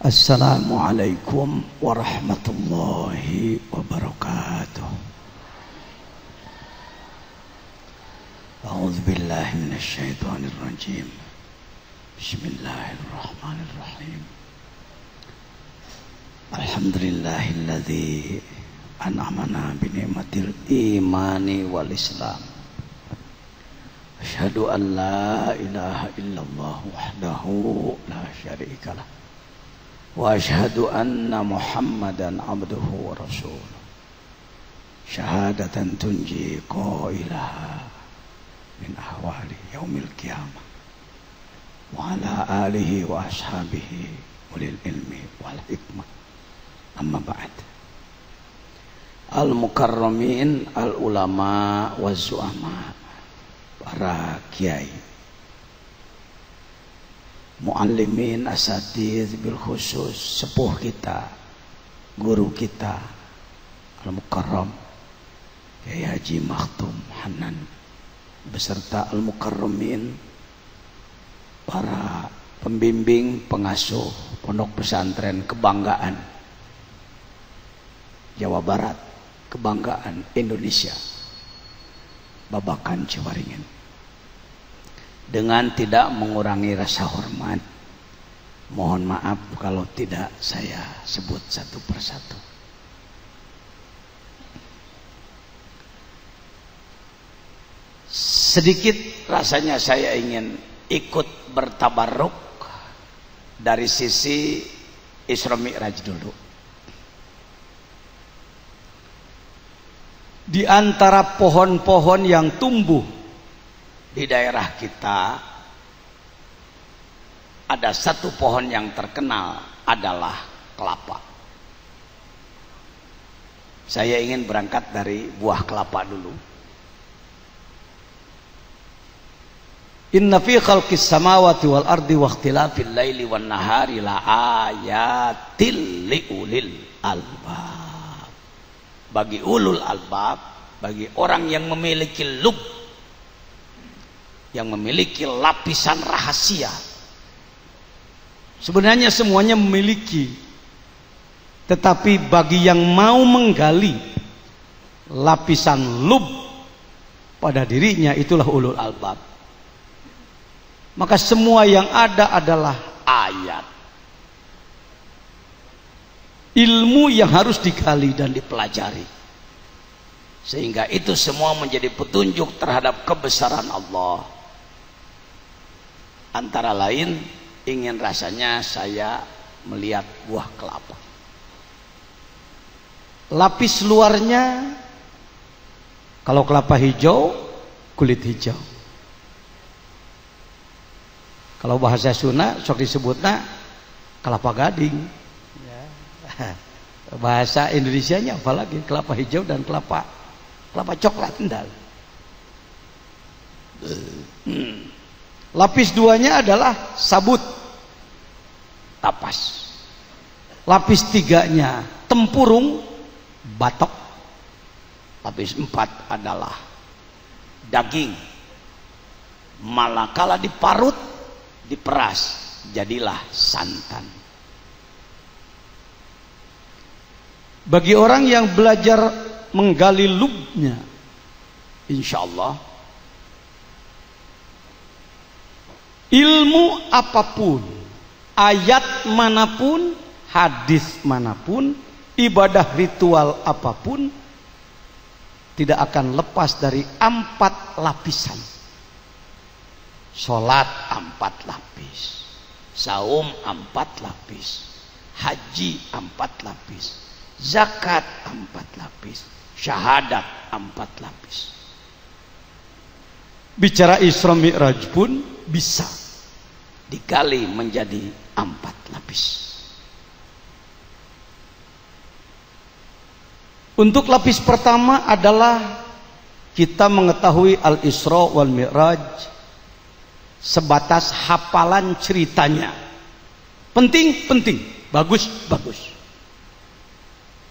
Assalamualaikum warahmatullahi wabarakatuh. A'udzu billahi minasy syaithanir rajim. Bismillahirrahmanirrahim. Alhamdulillahilladzi an'amana bi ni'matil imani wal islam. Asyhadu an la ilaha illallah wahdahu la syarikalah. Wa asyhadu anna Muhammadan abduhu wa rasuluh. Syahadatan tunji qailaha min ahwali yaumil qiyamah. Wa ala alihi wa ashabihi ulil ilmi wal hikmah. Amma ba'd. Al-mukarramin al-ulama wa zu'ama, para kiai, muallimin asatidz bil khusus, sepuh kita, guru kita al-mukarram Kyai Haji Makhtum Hanan beserta al-mukarramin, para pembimbing pengasuh pondok pesantren kebanggaan Jawa Barat, kebanggaan Indonesia, Babakan Ciwaringin. Dengan tidak mengurangi rasa hormat, mohon maaf kalau tidak saya sebut satu persatu. Sedikit rasanya saya ingin ikut bertabarruk dari sisi Isra Mi'raj dulu. Di antara pohon-pohon yang tumbuh di daerah kita, ada satu pohon yang terkenal adalah kelapa. Saya ingin berangkat dari buah kelapa dulu. Inna fi khalqis samawati wal ardi wa ikhtilafil laili wan nahari la ayatil liulil albab. Bagi ulul albab, bagi orang yang memiliki lub, yang memiliki lapisan rahasia. Sebenarnya semuanya memiliki, tetapi bagi yang mau menggali lapisan lub pada dirinya, itulah ulul albab. Maka semua yang ada adalah ayat, ilmu yang harus digali dan dipelajari, sehingga itu semua menjadi petunjuk terhadap kebesaran Allah. Antara lain, ingin rasanya saya melihat buah kelapa. Lapis luarnya, kalau kelapa hijau, kulit hijau. Kalau bahasa Sunda sok disebutnya kelapa gading. Bahasa Indonesianya apalagi, kelapa hijau dan kelapa coklat endal. Lapis duanya adalah sabut, tapas. Lapis tiganya tempurung, batok. Lapis 4 adalah daging. Malakala diparut, diperas, jadilah santan. Bagi orang yang belajar menggali lubnya, insya Allah ilmu apapun, ayat manapun, hadis manapun, ibadah ritual apapun, tidak akan lepas dari 4 lapisan. Sholat 4 lapis, saum 4 lapis, haji 4 lapis, zakat 4 lapis, syahadat 4 lapis. Bicara Isra Mi'raj pun bisa digali menjadi 4 lapis. Untuk lapis pertama adalah kita mengetahui Al-Isra wal Mi'raj sebatas hafalan ceritanya. Penting, bagus.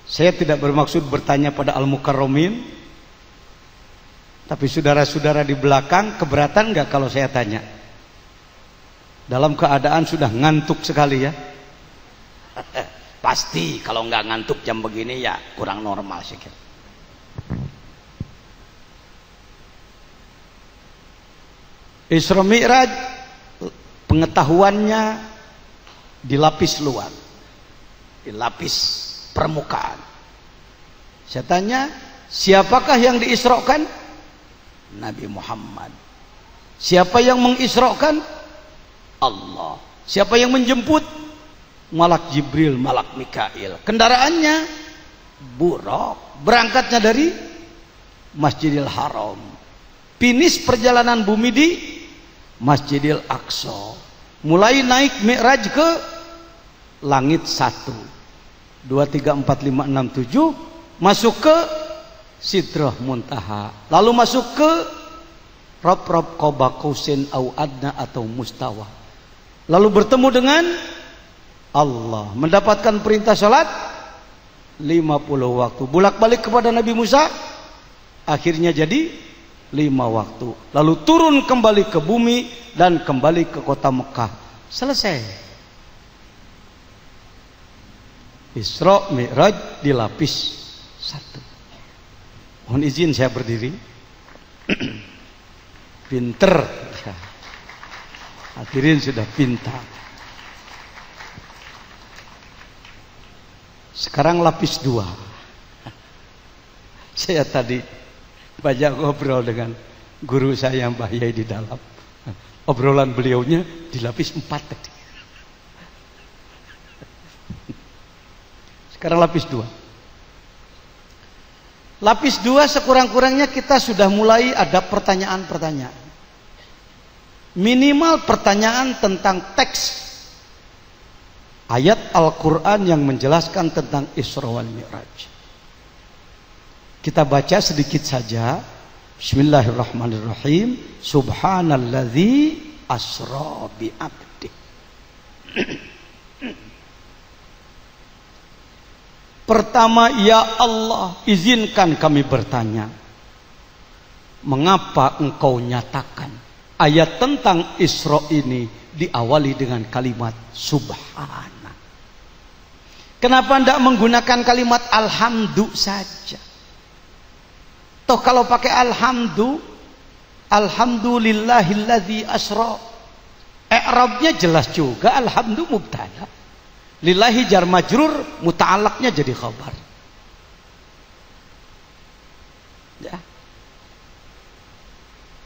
Saya tidak bermaksud bertanya pada al-mukarramin, tapi saudara-saudara di belakang keberatan nggak kalau saya tanya? Dalam keadaan sudah ngantuk sekali ya. Pasti kalau nggak ngantuk jam begini ya kurang normal sih. Isra Mi'raj pengetahuannya dilapis luar, dilapis permukaan. Saya tanya, siapakah yang diisrokan? Nabi Muhammad. Siapa yang mengisrokan? Allah. Siapa yang menjemput? Malak Jibril, Malak Mikail. Kendaraannya buraq. Berangkatnya dari Masjidil Haram. Finish perjalanan bumi di Masjidil Aqsa. Mulai naik Mi'raj ke langit 1 2, 3, 4, 5, 6, 7, masuk ke Sidrah Muntaha, lalu masuk ke Rob Qoba Qausain au Adna atau Mustawa, lalu bertemu dengan Allah, mendapatkan perintah salat 50 waktu, bolak-balik kepada Nabi Musa, akhirnya jadi 5 waktu, lalu turun kembali ke bumi dan kembali ke kota Mekah. Selesai. Isra Mi'raj dilapis 1. Mohon izin saya berdiri. Pinter. Hadirin sudah pintar. Sekarang lapis 2. Saya tadi banyak ngobrol dengan guru saya Mbah Yai di dalam. Obrolan beliaunya dilapis 4 tadi. Sekarang lapis 2. Lapis 2 sekurang-kurangnya kita sudah mulai ada pertanyaan-pertanyaan. Minimal pertanyaan tentang teks ayat Al-Quran yang menjelaskan tentang Isra wal Mi'raj. Kita baca sedikit saja. Bismillahirrahmanirrahim. Subhanalladzi asra bi abdi. Pertama, ya Allah, izinkan kami bertanya, mengapa engkau nyatakan ayat tentang Isra ini diawali dengan kalimat subhana? Kenapa tidak menggunakan kalimat alhamdu saja? Toh kalau pakai alhamdulillahilladzi asra, i'rabnya jelas juga, alhamdu mubtada, lillahi jar majrur, muta'allaqnya jadi khabar. Ya.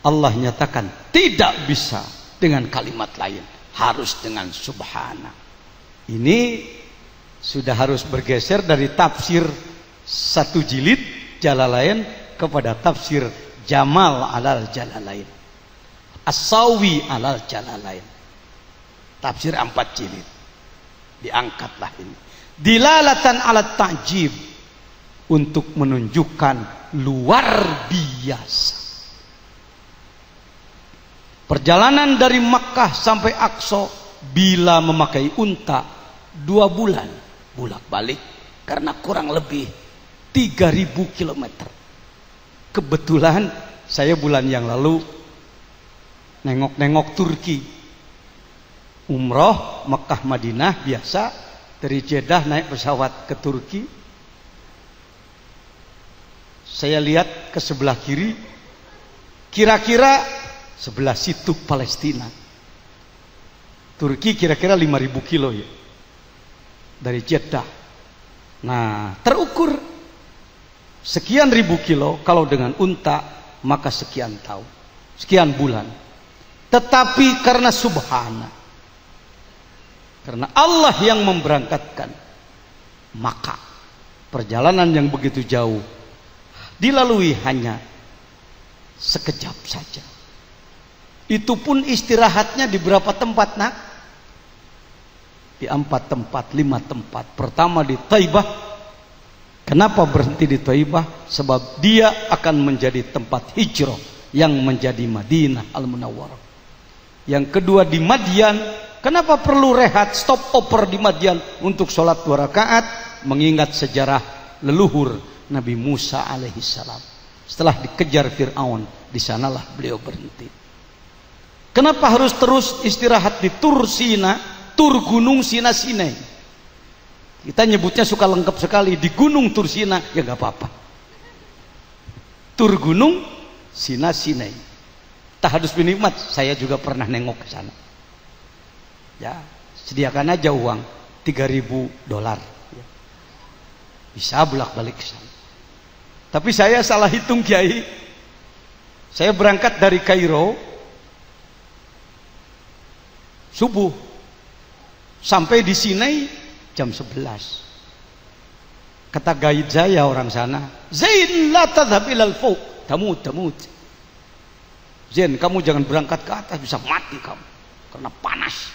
Allah nyatakan tidak bisa dengan kalimat lain, harus dengan subhana. Ini sudah harus bergeser dari tafsir 1 jilid Jalalain kepada tafsir Jamal alal Jalalain, As-Sawi alal Jalalain, tafsir 4 jilid. Diangkatlah ini dilalatan alat ta'jib, untuk menunjukkan luar biasa. Perjalanan dari Makkah sampai Aqsa bila memakai unta 2 bulan bolak-balik, karena kurang lebih 3000 km. Kebetulan saya bulan yang lalu nengok-nengok Turki, umroh Mekah Madinah biasa, dari Jeddah naik pesawat ke Turki. Saya lihat ke sebelah kiri, kira-kira sebelah situ Palestina. Turki kira-kira 5000 kilo ya dari Jeddah. Nah, terukur sekian ribu kilo, kalau dengan unta maka sekian tahun, sekian bulan. Tetapi karena subhana, karena Allah yang memberangkatkan, maka perjalanan yang begitu jauh dilalui hanya sekejap saja. Itu pun istirahatnya di berapa tempat, nak? Di 4 tempat, 5 tempat. Pertama di Taibah. Kenapa berhenti di Taibah? Sebab dia akan menjadi tempat hijrah yang menjadi Madinah Al-Munawwarah. Yang kedua di Madian. Kenapa perlu rehat, stop over di Madian untuk sholat 2 rakaat? Mengingat sejarah leluhur Nabi Musa alaihissalam. Setelah dikejar Fir'aun, di sanalah beliau berhenti. Kenapa harus terus istirahat di Tur Sina, Tur Gunung Sinai? Kita nyebutnya suka lengkap sekali, di Gunung Tursina, ya nggak apa-apa. Tur Gunung Sina Sinai. Tahadus bin Nikmat, saya juga pernah nengok ke sana. Ya, sediakan aja uang $3.000. Ya. Bisa bolak-balik ke sana. Tapi saya salah hitung, Kiai. Saya berangkat dari Kairo subuh, sampai di Sinai jam 11. Kata guide saya orang sana, Zain la tadhhab ilal fawq, tamut. Zain, kamu jangan berangkat ke atas, bisa mati kamu karena panas.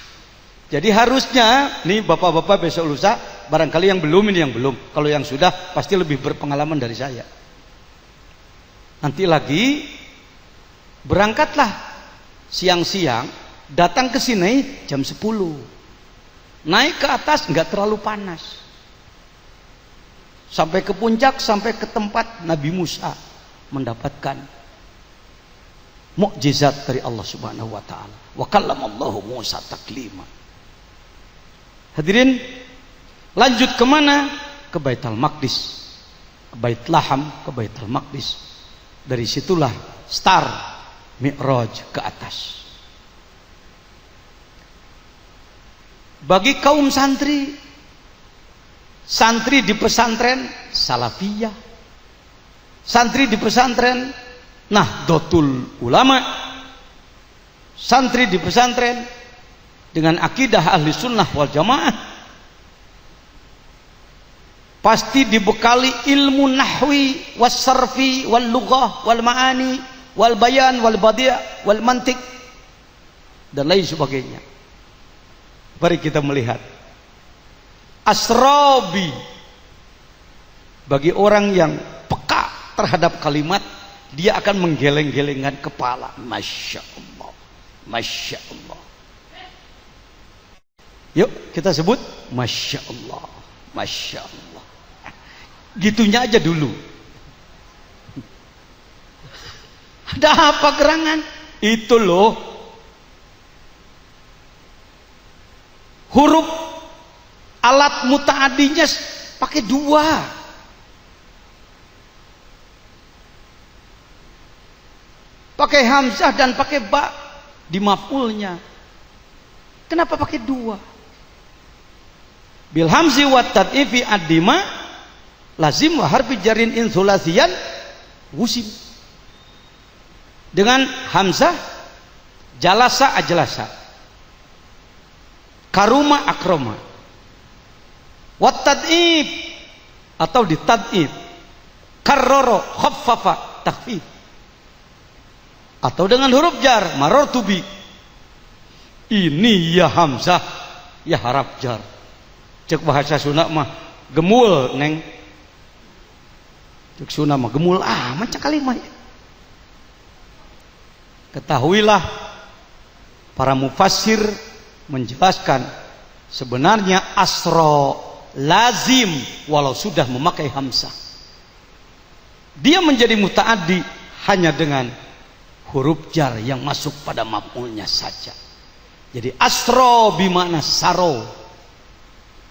Jadi harusnya nih bapak-bapak besok lusa, barangkali yang belum ini yang belum. Kalau yang sudah pasti lebih berpengalaman dari saya. Nanti lagi berangkatlah siang-siang, datang ke Sinai jam 10. Naik ke atas nggak terlalu panas. Sampai ke puncak, sampai ke tempat Nabi Musa mendapatkan mukjizat dari Allah Subhanahu wa taala. Wa kallamallahu Musa taklima. Hadirin, lanjut kemana? Ke Baitul Maqdis, ke Bait Laham, ke Baitul Maqdis. Dari situlah start Mi'raj ke atas. Bagi kaum santri di pesantren Salafiyah, santri di pesantren Nahdlatul Ulama, santri di pesantren dengan akidah ahli sunnah wal jamaah, pasti dibekali ilmu nahwi was sarfi wal lughah wal maani wal bayan wal badi' wal mantik dan lain sebagainya. Mari kita melihat asrobi, bagi orang yang peka terhadap kalimat, dia akan menggeleng-gelengkan kepala. Masya Allah, Masya Allah. Yuk kita sebut Masya Allah, Masya Allah. Gitunya aja dulu. Ada apa gerangan? Itu loh, huruf alat muta'adinya pakai 2. Pakai hamzah dan pakai ba di maf'ulnya. Kenapa pakai 2? Bil hamzi wa tad'ifi ad-dima lazim wa harfi jarin in sulasiyan wusim. Dengan hamzah jalasa ajlasa, karuma akroma, wat tad'ib atau ditad'ib, karroro khaffafa takhfif, atau dengan huruf jar marartubi. Ini ya hamzah ya harap jar. Cek bahasa Sunda mah gemul neng. Cek Sunda mah gemul amat cak kalimah. Ketahuilah, para mufassir menjelaskan sebenarnya asro lazim walau sudah memakai hamzah. Dia menjadi muta'addi hanya dengan huruf jar yang masuk pada maf'ulnya saja. Jadi asro bimakna saro.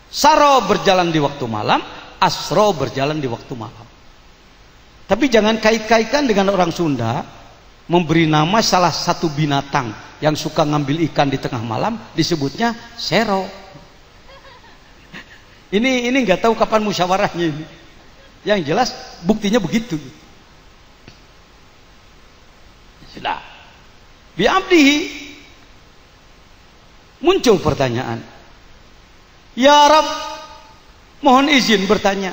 Saro berjalan di waktu malam, asro berjalan di waktu malam. Tapi jangan kait-kaitkan dengan orang Sunda memberi nama salah satu binatang yang suka ngambil ikan di tengah malam disebutnya sero. Ini nggak tahu kapan musyawarahnya ini. Yang jelas buktinya begitu. Sudah. Bi'abdihi muncul pertanyaan. Ya Rab, mohon izin bertanya.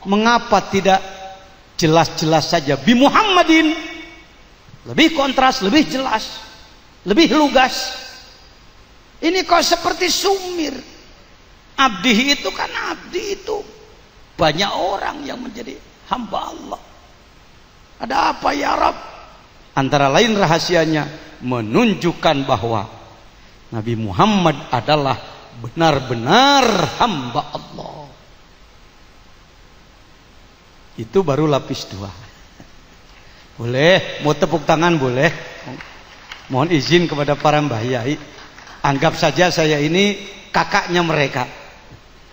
Mengapa tidak jelas-jelas saja bi Muhammadin? Lebih kontras, lebih jelas, lebih lugas. Ini kok seperti sumir. Abdihi itu kan abdi itu banyak orang yang menjadi hamba Allah. Ada apa ya Rab? Antara lain rahasianya menunjukkan bahwa Nabi Muhammad adalah benar-benar hamba Allah. Itu baru lapis 2. Boleh, mau tepuk tangan boleh. Mohon izin kepada para mbah yai, anggap saja saya ini kakaknya mereka.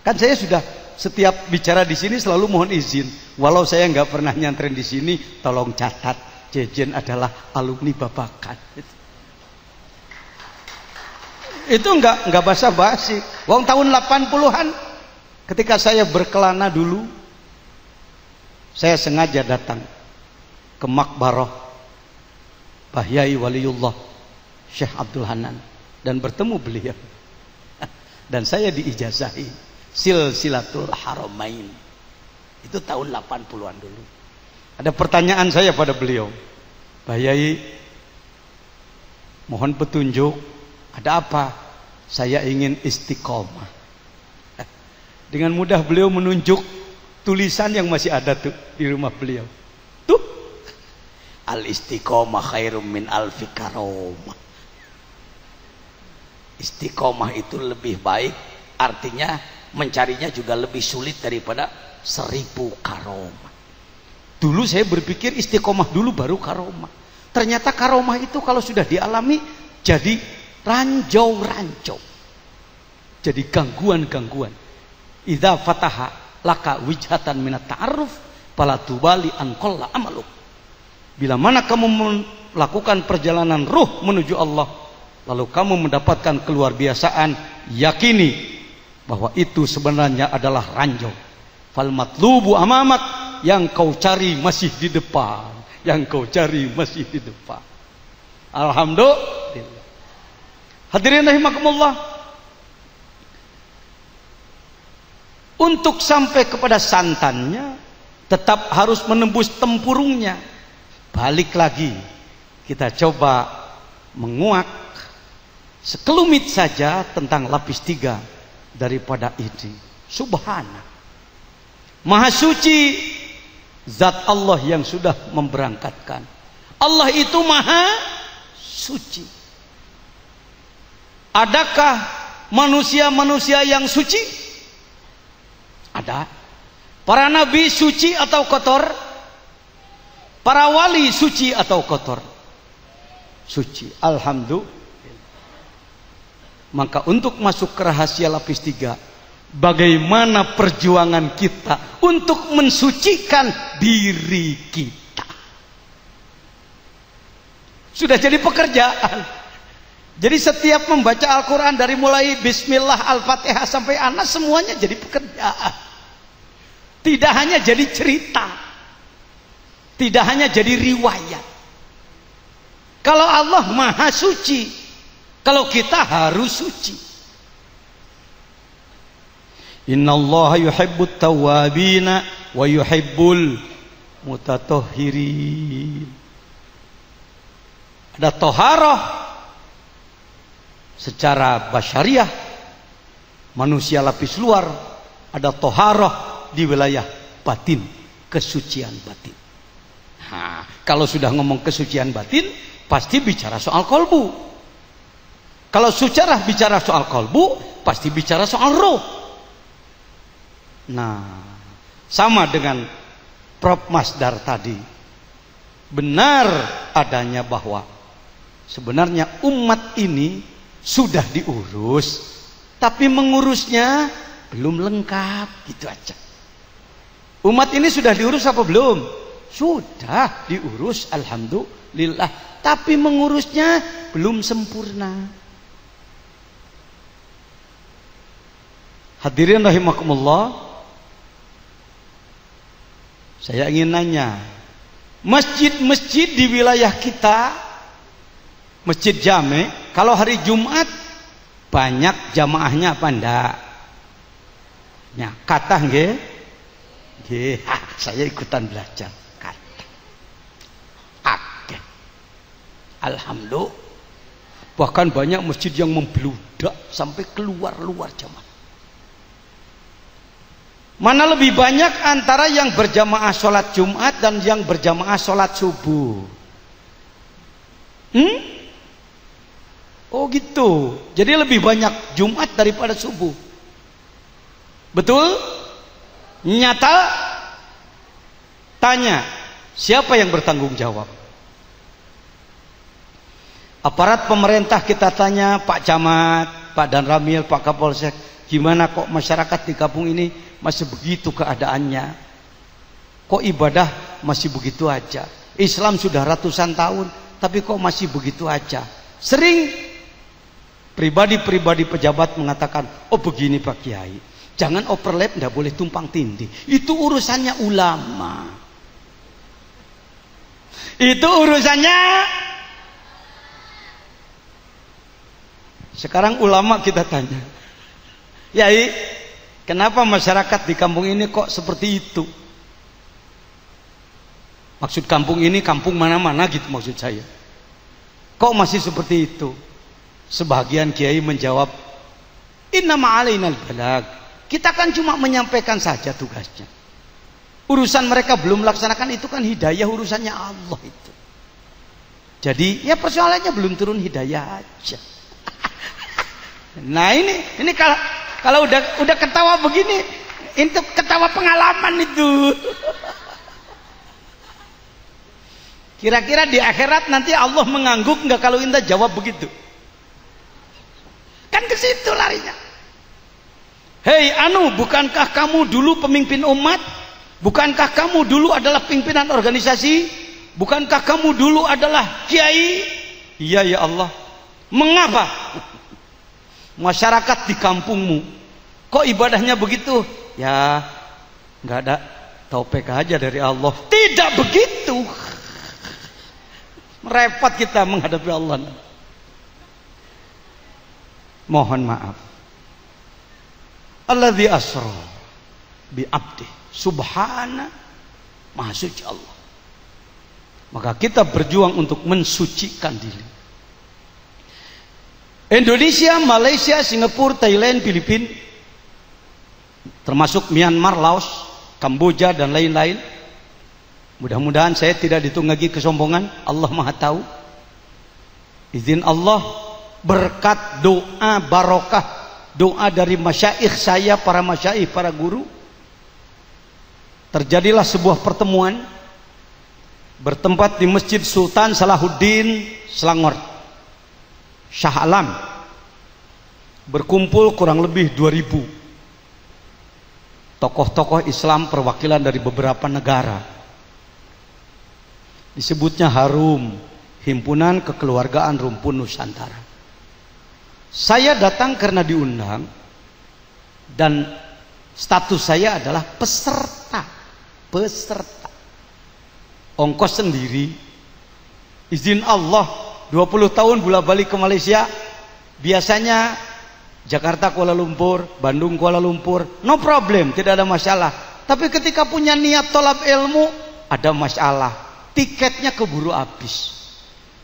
Kan saya sudah setiap bicara di sini selalu mohon izin. Walau saya nggak pernah nyantren di sini, tolong catat, Jejen adalah alumni Babakan. Itu nggak basa-basi. Wong tahun 80-an ketika saya berkelana dulu, saya sengaja datang ke makbarah Bahyai Waliullah Syekh Abdul Hanan dan bertemu beliau. Dan saya diijazahi Silsilatul Haramain. Itu tahun 80-an dulu. Ada pertanyaan saya pada beliau, Bahyai, mohon petunjuk. Ada apa? Saya ingin istiqomah. Dengan mudah beliau menunjuk tulisan yang masih ada tuh di rumah beliau. Tuh, al istiqomah khairum min alfi karomah. Istiqomah itu lebih baik, artinya mencarinya juga lebih sulit daripada 1000 karomah. Dulu saya berpikir istiqomah dulu baru karomah. Ternyata karomah itu kalau sudah dialami jadi ranjau-ranjau, jadi gangguan-gangguan. Idza fataha laka wijhatan minat ta'aruf fala tubali an qalla amaluk. Bila mana kamu melakukan perjalanan ruh menuju Allah, lalu kamu mendapatkan keluar biasaan, yakini bahwa itu sebenarnya adalah ranjau. Fal matlubu amamak, yang kau cari masih di depan, yang kau cari masih di depan. Alhamdulillah. Hadirin rahimakumullah, untuk sampai kepada santannya tetap harus menembus tempurungnya. Balik lagi, kita coba menguak sekelumit saja tentang lapis 3 daripada ini. Subhana, Maha suci zat Allah yang sudah memberangkatkan. Allah itu maha suci. Adakah manusia-manusia yang suci? Ada. Para nabi suci atau kotor? Para wali suci atau kotor? Suci. Alhamdulillah. Maka untuk masuk ke rahasia lapis 3, bagaimana perjuangan kita untuk mensucikan diri kita? Sudah jadi pekerjaan. Jadi setiap membaca Al-Quran dari mulai Bismillah, Al-Fatihah sampai Anas, semuanya jadi pekerjaan. Tidak hanya jadi cerita, tidak hanya jadi riwayat. Kalau Allah maha suci, kalau kita harus suci. Innallaha yuhibbut tawwabina wa yuhibbul mutatahhirin. Ada toharoh secara basyariah, manusia lapis luar. Ada toharoh di wilayah batin, kesucian batin. Nah, kalau sudah ngomong kesucian batin, pasti bicara soal kolbu. Kalau sejarah bicara soal kolbu, pasti bicara soal roh. Nah, sama dengan Prof. Masdar tadi, benar adanya bahwa sebenarnya umat ini sudah diurus, tapi mengurusnya belum lengkap, gitu aja. Umat ini sudah diurus apa belum? Sudah diurus, alhamdulillah, tapi mengurusnya belum sempurna. Hadirin rahimakumullah, saya ingin nanya, masjid-masjid di wilayah kita, Masjid Jame, kalau hari Jumat banyak jamaahnya apa enggak? Ya, kata nggih. Nggih, saya ikutan belajar kata. Akeh. Alhamdulillah. Bahkan banyak masjid yang membludak sampai keluar-luar jamaah. Mana lebih banyak antara yang berjamaah sholat Jumat dan yang berjamaah sholat subuh? Oh gitu. Jadi lebih banyak Jumat daripada subuh. Betul? Nyata? Tanya, siapa yang bertanggung jawab? Aparat pemerintah kita tanya, Pak Camat, Pak Danramil, Pak Kapolsek, Gimana kok masyarakat di kampung ini masih begitu keadaannya? Kok ibadah masih begitu aja? Islam sudah ratusan tahun, tapi kok masih begitu aja? Sering pribadi-pribadi pejabat mengatakan, oh begini Pak Kiai, jangan overlap, tidak boleh tumpang tindih. Itu urusannya ulama. Itu urusannya. Sekarang ulama kita tanya, Yai, kenapa masyarakat di kampung ini kok seperti itu? Maksud kampung ini kampung mana-mana gitu maksud saya. Kok masih seperti itu? Sebagian kiai menjawab, innama alainal balag. Kita kan cuma menyampaikan saja tugasnya. Urusan mereka belum melaksanakan itu kan hidayah, urusannya Allah itu. Jadi ya persoalannya belum turun hidayah aja. Nah ini kalau udah ketawa begini, itu ketawa pengalaman itu. Kira-kira di akhirat nanti Allah mengangguk nggak kalau kita jawab begitu? Kan ke situ larinya. Hei bukankah kamu dulu pemimpin umat? Bukankah kamu dulu adalah pimpinan organisasi? Bukankah kamu dulu adalah kiai? Iya ya Allah. Mengapa masyarakat di kampungmu kok ibadahnya begitu? Ya nggak ada taufik aja dari Allah. Tidak begitu. Repot kita menghadapi Allah. Mohon maaf. Alladzi asra bi abdi subhana, maha suci Allah. Maka kita berjuang untuk mensucikan diri. Indonesia, Malaysia, Singapura, Thailand, Filipina, termasuk Myanmar, Laos, Kamboja dan lain-lain. Mudah-mudahan saya tidak ditunggangi kesombongan. Allah Maha tahu. Izin Allah, berkat doa barokah, doa dari masyaikh saya, para masyaikh, para guru, terjadilah sebuah pertemuan bertempat di Masjid Sultan Salahuddin Selangor, Shah Alam. Berkumpul kurang lebih 2000 tokoh-tokoh Islam perwakilan dari beberapa negara. Disebutnya HARUM, Himpunan Kekeluargaan Rumpun Nusantara. Saya datang karena diundang dan status saya adalah peserta. Ongkos sendiri. Izin Allah 20 tahun bolak-balik ke Malaysia. Biasanya Jakarta Kuala Lumpur, Bandung Kuala Lumpur, no problem, tidak ada masalah. Tapi ketika punya niat tolab ilmu, ada masalah. Tiketnya keburu habis.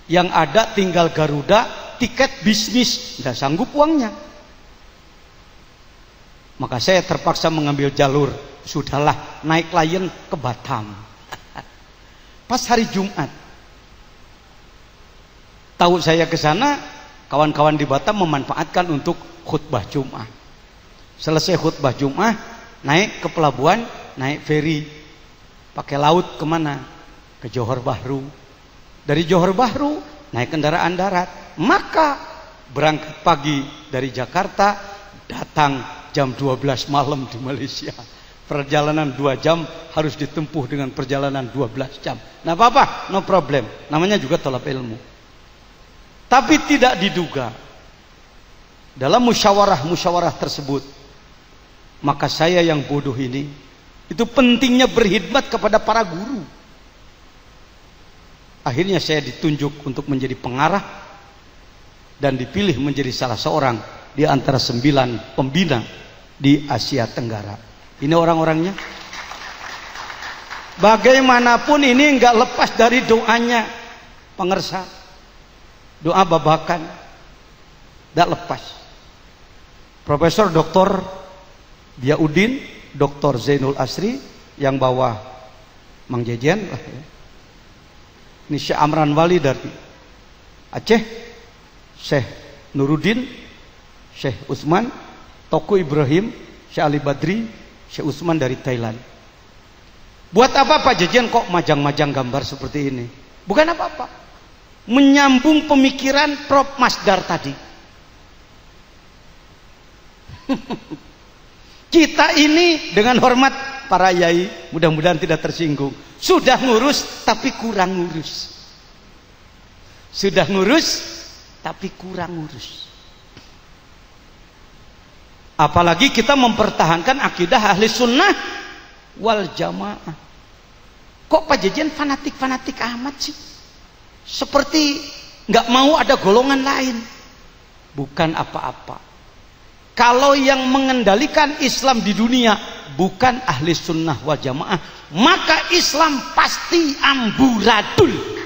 Yang ada tinggal Garuda, tiket bisnis, tidak sanggup uangnya. Maka saya terpaksa mengambil jalur, sudahlah naik Lion ke Batam. Pas hari Jumat, tahu saya ke sana, kawan-kawan di Batam memanfaatkan untuk khutbah Jumat. Selesai khutbah Jumat, naik ke pelabuhan, naik feri, pakai laut kemana? Ke Johor Bahru. Dari Johor Bahru naik kendaraan darat. Maka berangkat pagi dari Jakarta, datang jam 12 malam di Malaysia. Perjalanan 2 jam harus ditempuh dengan perjalanan 12 jam. Nah apa-apa, no problem. Namanya juga tolab ilmu. Tapi tidak diduga dalam musyawarah tersebut, maka saya yang bodoh ini, itu pentingnya berkhidmat kepada para guru. Akhirnya saya ditunjuk untuk menjadi pengarah dan dipilih menjadi salah seorang di antara 9 pembina di Asia Tenggara. Ini orang-orangnya. Bagaimanapun ini enggak lepas dari doanya pengersa. Doa babakan. Enggak lepas. Profesor Dr. Diaudin, Dr. Zainul Asri yang bawah Mang Jejen. Ini Syekh Amran Wali dari Aceh, Syekh Nuruddin, Syekh Utsman, Toku Ibrahim, Syekh Ali Badri, Syekh Utsman dari Thailand. Buat apa Pak Jejen kok majang-majang gambar seperti ini? Bukan apa-apa. Menyambung pemikiran Prof. Masdar tadi. Kita ini dengan hormat para yai, mudah-mudahan tidak tersinggung, sudah ngurus tapi kurang ngurus. Sudah ngurus tapi kurang ngurus. Apalagi kita mempertahankan akidah ahli sunnah wal jamaah. Kok Pak Jejen fanatik-fanatik amat sih? Seperti nggak mau ada golongan lain. Bukan apa-apa. Kalau yang mengendalikan Islam di dunia bukan ahli sunnah wal jamaah, maka Islam pasti amburadul.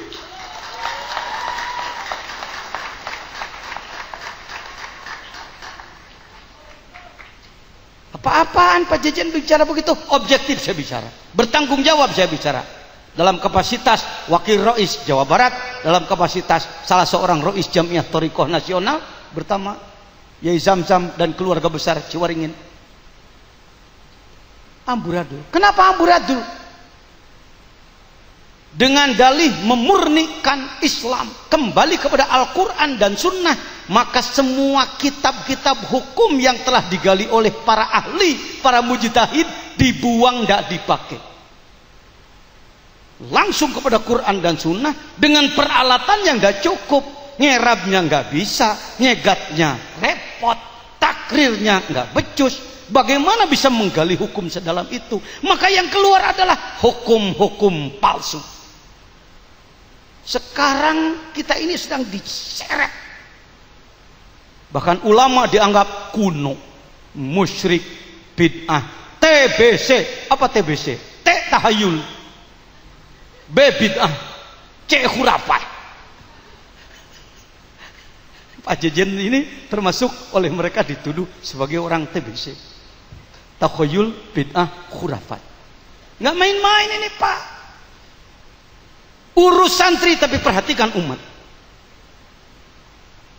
Apa-apaan Pak Jejen bicara begitu? Objektif saya bicara, bertanggung jawab saya bicara. Dalam kapasitas Wakil Rois Jawa Barat, dalam kapasitas salah seorang Rois Jamiah Thariqah Nasional, bersama Yai Zamzam dan keluarga besar Ciwaringin. Amburadul. Kenapa amburadul? Dengan dalih memurnikan Islam kembali kepada Al-Quran dan Sunnah, maka semua kitab-kitab hukum yang telah digali oleh para ahli, para mujtahid, dibuang, tidak dipakai, langsung kepada Quran dan Sunnah dengan peralatan yang tidak cukup. Ngerabnya nggak bisa, nyegatnya repot, takrirnya nggak becus. Bagaimana bisa menggali hukum sedalam itu? Maka yang keluar adalah hukum-hukum palsu. Sekarang kita ini sedang diseret. Bahkan ulama dianggap kuno, musyrik, bid'ah, TBC. Apa TBC? T tahayul, B bid'ah, C khurafat. Pak Jejen ini termasuk oleh mereka dituduh sebagai orang TBC, takhayul, bid'ah, khurafat. Nggak main-main ini Pak. Urus santri tapi perhatikan umat.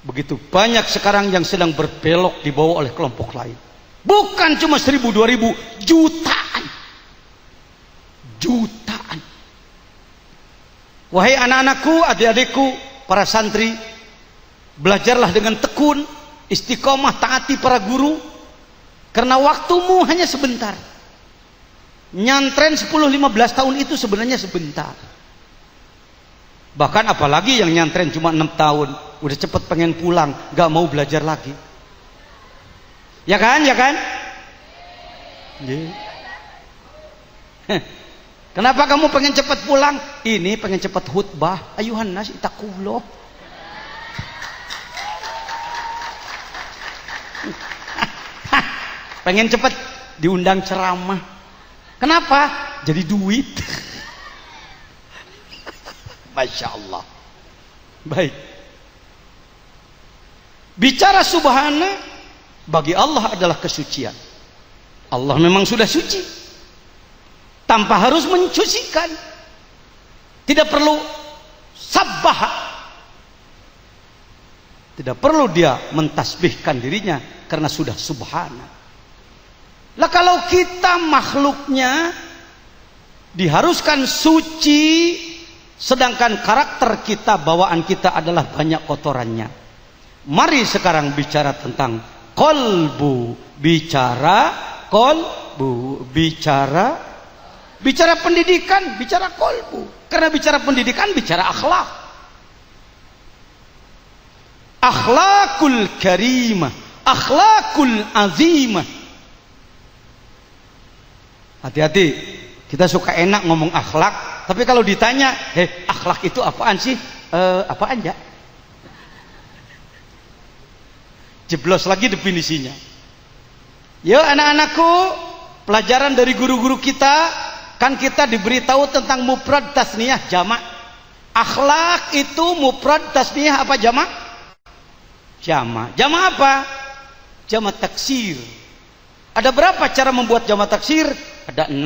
Begitu banyak sekarang yang sedang berbelok dibawa oleh kelompok lain. Bukan cuma 1.000, 2.000, jutaan. Jutaan. Wahai anak-anakku, adik-adikku, para santri, belajarlah dengan tekun, istiqomah, taati para guru, karena waktumu hanya sebentar. Nyantren 10-15 tahun itu sebenarnya sebentar. Bahkan apalagi yang nyantren cuma 6 tahun, udah cepet pengen pulang, gak mau belajar lagi. Ya kan, ya kan? Yeah. Kenapa kamu pengen cepet pulang? Ini pengen cepet khutbah. Ayuhan nas itakullah. Pengen cepet diundang ceramah. Kenapa? Jadi duit. Masya Allah. Baik. Bicara subhana bagi Allah adalah kesucian. Allah memang sudah suci, tanpa harus mencucikan. Tidak perlu sabbah, tidak perlu dia mentasbihkan dirinya karena sudah subhana. Lah kalau kita makhluknya diharuskan suci, sedangkan karakter kita, bawaan kita adalah banyak kotorannya. Mari sekarang bicara tentang kolbu, bicara kolbu, bicara pendidikan, bicara kolbu. Karena bicara pendidikan, bicara akhlak. Akhlakul karimah, akhlakul azimah. Hati-hati, kita suka enak ngomong akhlak, tapi kalau ditanya, akhlak itu apaan sih? Apaan ya? Jeblos lagi definisinya. Yo anak-anakku, pelajaran dari guru-guru kita, kan kita diberitahu tentang mufrad, tasniyah, jamak. Akhlak itu mufrad, tasniyah apa jamak? Jamak. Jamak apa? Jamak taksir. Ada berapa cara membuat jamak taksir? Ada 6.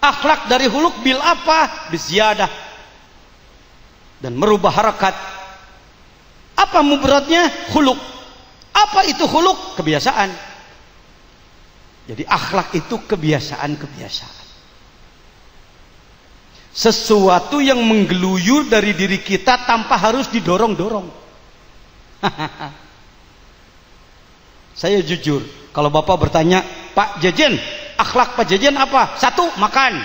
Akhlak dari huluk bil apa? Biziyadah. Dan merubah harakat. Apa mufradnya? Huluk. Apa itu huluk? Kebiasaan. Jadi akhlak itu kebiasaan-kebiasaan. Sesuatu yang menggeluyur dari diri kita tanpa harus didorong-dorong. Saya jujur, kalau Bapak bertanya, Pak Jejen, akhlak Pak Jejen apa? 1, makan.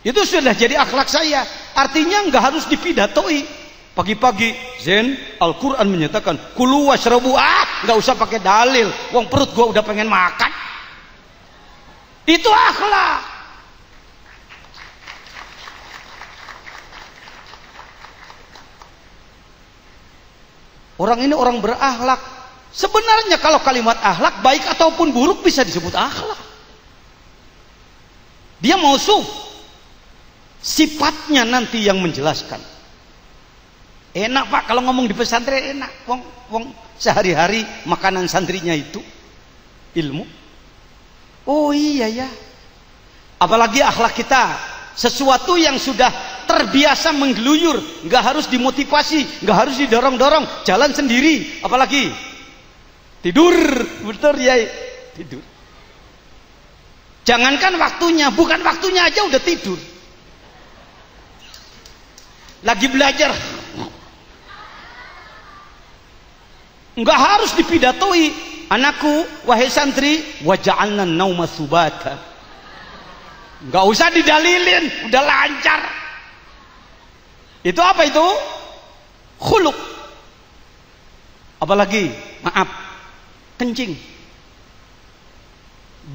Itu sudah jadi akhlak saya. Artinya nggak harus dipidatoi. Pagi-pagi, Zen, Al-Quran menyatakan, kulu washrabu, nggak usah pakai dalil. Wong perut gua udah pengen makan. Itu akhlak. Orang ini orang berakhlak. Sebenarnya kalau kalimat akhlak, baik ataupun buruk bisa disebut akhlak. Dia mausuf. Sifatnya nanti yang menjelaskan. Enak Pak kalau ngomong di pesantren, enak. Wong sehari-hari makanan santrinya itu ilmu. Oh iya ya. Apalagi akhlak kita, sesuatu yang sudah terbiasa menggeluyur, nggak harus dimotivasi, nggak harus didorong-dorong, jalan sendiri. Apalagi tidur, betul ya, tidur. Jangankan waktunya, bukan waktunya aja udah tidur. Lagi belajar, nggak harus dipidatoi. Anakku, wahai santri, waja'alna nauma subata. Nggak usah didalilin, udah lancar. Itu apa itu? Khuluq. Apalagi, maaf, kencing.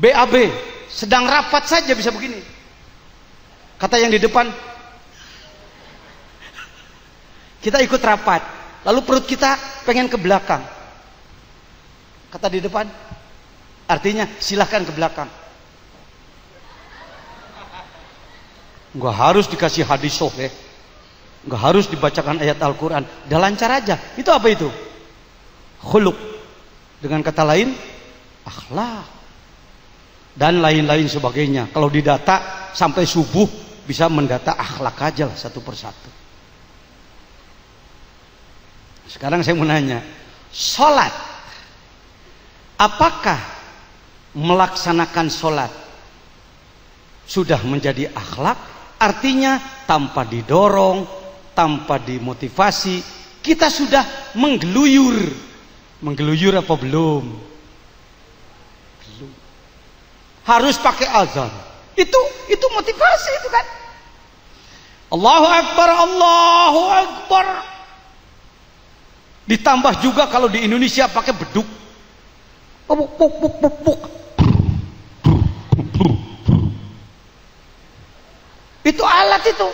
BAB, sedang rapat saja bisa begini. Kata yang di depan, kita ikut rapat, lalu perut kita pengen ke belakang. Kata di depan, artinya silahkan ke belakang. Nggak harus dikasih hadis sahih, nggak harus dibacakan ayat Al-Quran, udah lancar aja. Itu apa itu? Khuluq. Dengan kata lain, akhlak dan lain-lain sebagainya. Kalau didata sampai subuh bisa mendata akhlak aja lah satu persatu. Sekarang saya mau nanya, sholat, apakah melaksanakan sholat sudah menjadi akhlak? Artinya tanpa didorong, tanpa dimotivasi, kita sudah menggeluyur. Menggeluyur apa belum? Belum. Harus pakai azan. Itu motivasi itu kan. Allahu Akbar, Allahu Akbar. Ditambah juga kalau di Indonesia pakai beduk. Puk puk puk puk puk. Itu alat itu.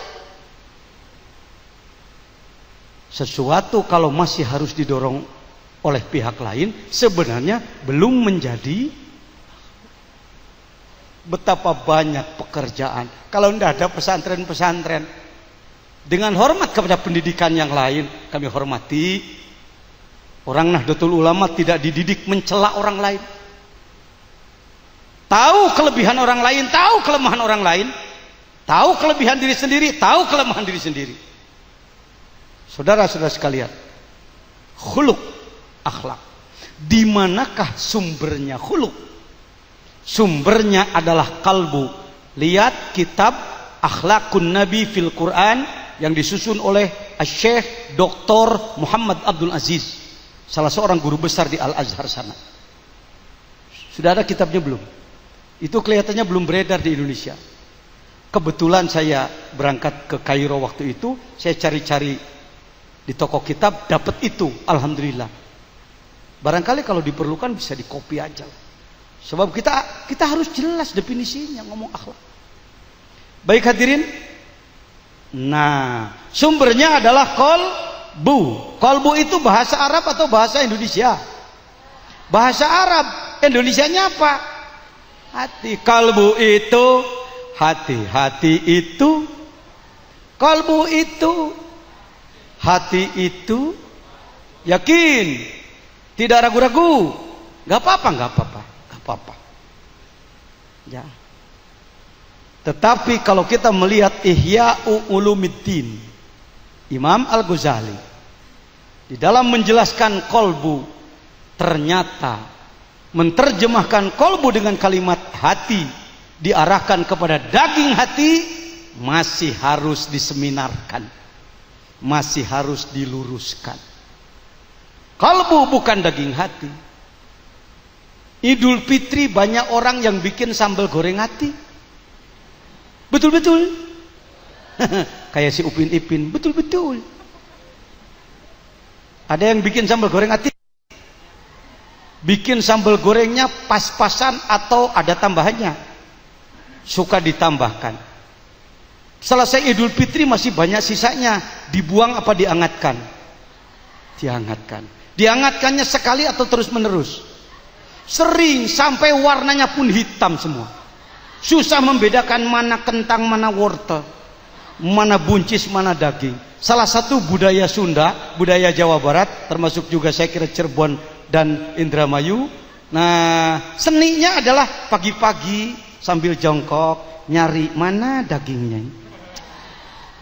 Sesuatu kalau masih harus didorong oleh pihak lain, sebenarnya belum menjadi. Betapa banyak pekerjaan kalau tidak ada pesantren-pesantren. Dengan hormat kepada pendidikan yang lain, kami hormati. Orang Nahdlatul Ulama tidak dididik mencela orang lain. Tahu kelebihan orang lain, tahu kelemahan orang lain, tahu kelebihan diri sendiri, tahu kelemahan diri sendiri. Saudara-saudara sekalian, khuluq, akhlak. Di manakah sumbernya khuluq? Sumbernya adalah kalbu. Lihat kitab Akhlakun Nabi fil Quran yang disusun oleh Syekh Dr. Muhammad Abdul Aziz, salah seorang guru besar di Al-Azhar sana. Sudah ada kitabnya belum? Itu kelihatannya belum beredar di Indonesia. Kebetulan saya berangkat ke Kairo waktu itu, saya cari-cari di toko kitab, dapat itu, alhamdulillah. Barangkali kalau diperlukan bisa dikopi aja. Sebab kita harus jelas definisinya ngomong akhlak. Baik hadirin. Nah, sumbernya adalah qalbu. Qalbu itu bahasa Arab atau bahasa Indonesia? Bahasa Arab. Indonesianya apa? Hati. Qalbu itu hati. Hati itu qalbu itu hati itu. Yakin, tidak ragu-ragu. Gak apa-apa. Ya. Tetapi kalau kita melihat Ihya'u Ulumuddin Imam Al-Ghazali di dalam menjelaskan kolbu, ternyata menerjemahkan kolbu dengan kalimat hati diarahkan kepada daging hati, masih harus diseminarkan, masih harus diluruskan. Kalbu bukan daging hati. Idul Fitri banyak orang yang bikin sambal goreng hati. Betul-betul. Kayak si Upin Ipin, betul-betul. Ada yang bikin sambal goreng hati. Bikin sambal gorengnya pas-pasan atau ada tambahannya. Suka ditambahkan. Selesai Idul Fitri masih banyak sisanya. Dibuang apa diangatkan? Diangatkan. Diangatkannya sekali atau terus menerus? Sering sampai warnanya pun hitam semua. Susah membedakan mana kentang, mana wortel, mana buncis, mana daging. Salah satu budaya Sunda, budaya Jawa Barat, termasuk juga saya kira Cirebon dan Indramayu. Nah, seninya adalah pagi-pagi sambil jongkok nyari mana dagingnya,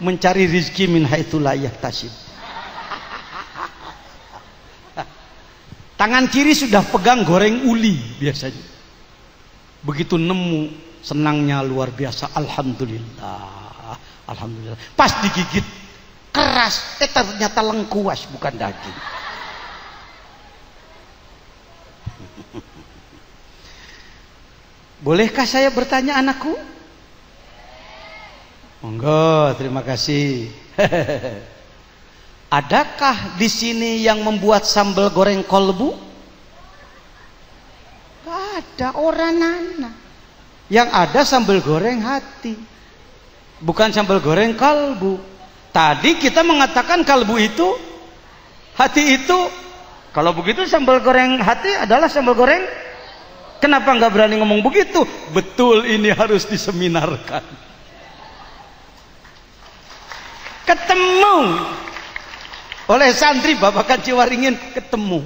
mencari rizki min haitsu la yahtasib. Tangan kiri sudah pegang goreng uli biasanya. Begitu nemu, senangnya luar biasa. Alhamdulillah, alhamdulillah. Pas digigit keras, ternyata lengkuas bukan daging. Bolehkah saya bertanya anakku? Monggo, terima kasih. Adakah di sini yang membuat sambal goreng kolbu? Gak ada, orang nana. Yang ada sambal goreng hati, bukan sambal goreng kalbu. Tadi kita mengatakan kalbu itu, hati itu. Kalau begitu sambal goreng hati adalah sambal goreng. Kenapa nggak berani ngomong begitu? Betul, ini harus diseminarkan. Ketemu oleh santri Babakan Ciwaringin, ketemu.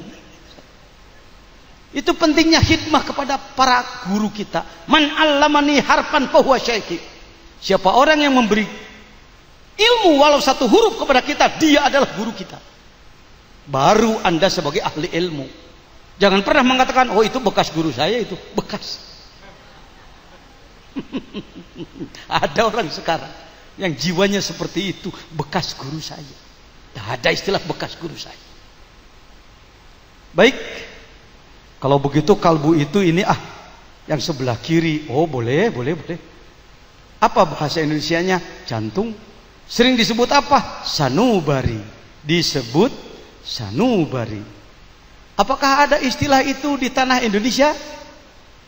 Itu pentingnya khidmah kepada para guru kita. Man 'allamani harfan fahuwa syaikhi. Siapa orang yang memberi ilmu walau satu huruf kepada kita, dia adalah guru kita. Baru Anda sebagai ahli ilmu. Jangan pernah mengatakan, oh itu bekas guru saya, itu bekas. Ada orang sekarang yang jiwanya seperti itu, bekas guru saya. Tidak ada istilah bekas guru saya. Baik, kalau begitu kalbu itu ini yang sebelah kiri. Oh boleh. Apa bahasa Indonesianya? Jantung. Sering disebut apa? Sanubari. Disebut sanubari. Apakah ada istilah itu di tanah Indonesia?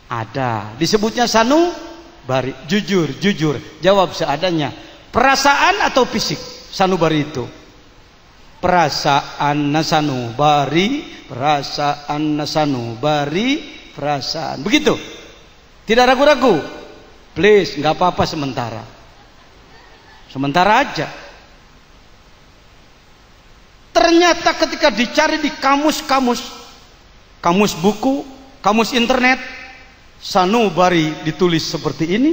Ada. Disebutnya sanubari. Jujur. Jawab seadanya. Perasaan atau fisik? Sanubari itu. Perasaan sanubari, perasaan. Begitu. Tidak ragu-ragu. Please, nggak apa-apa sementara. Sementara aja. Ternyata ketika dicari di kamus buku, kamus internet, sanubari ditulis seperti ini.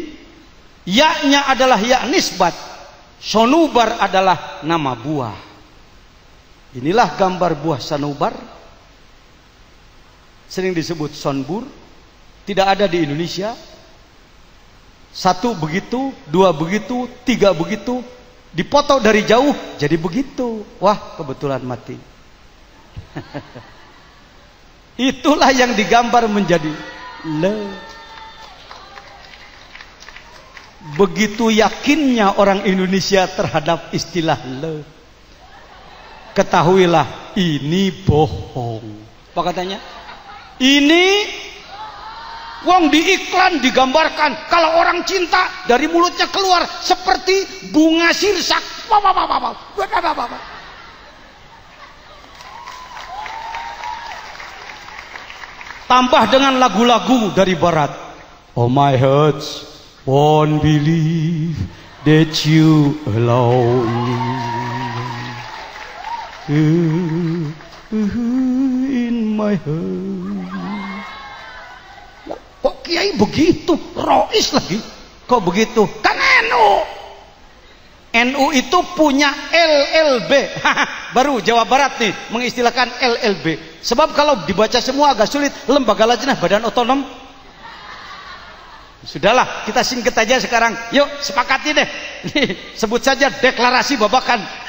Ya-nya adalah ya nisbat. Sonubar adalah nama buah. Inilah gambar buah sanubar. Sering disebut sonbur. Tidak ada di Indonesia. 1 begitu, 2 begitu, 3 begitu. Dipoto dari jauh jadi begitu. Wah, kebetulan mati. Itulah yang digambar menjadi le. Begitu yakinnya orang Indonesia terhadap istilah le. Ketahuilah ini bohong. Apa katanya? Ini wong di iklan digambarkan kalau orang cinta dari mulutnya keluar seperti bunga sirsak. Tambah dengan lagu-lagu dari barat. Oh my heart won't believe that you alone. In my heart. Kok kiai begitu? Rois lagi. Kok begitu? Kan NU. NU itu punya LLB. Baru Jawa Barat nih mengistilahkan LLB. Sebab kalau dibaca semua agak sulit. Lembaga Lajnah Badan Otonom. Sudahlah, kita singkat aja sekarang. Yuk, sepakati deh. Sebut saja deklarasi Babakan.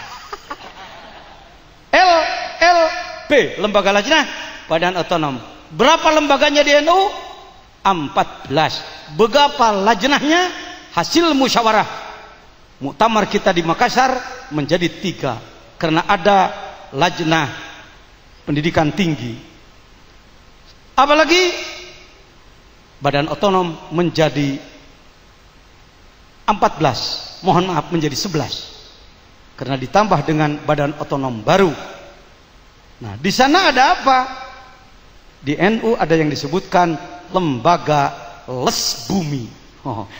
B. Lembaga lajnah, badan otonom. Berapa lembaganya di NU? 14. Berapa lajnahnya? Hasil musyawarah muktamar kita di Makassar menjadi 3 karena ada lajnah pendidikan tinggi. Apalagi badan otonom menjadi 14, mohon maaf menjadi 11 karena ditambah dengan badan otonom baru. Nah, di sana ada apa? Di NU ada yang disebutkan lembaga les bumi.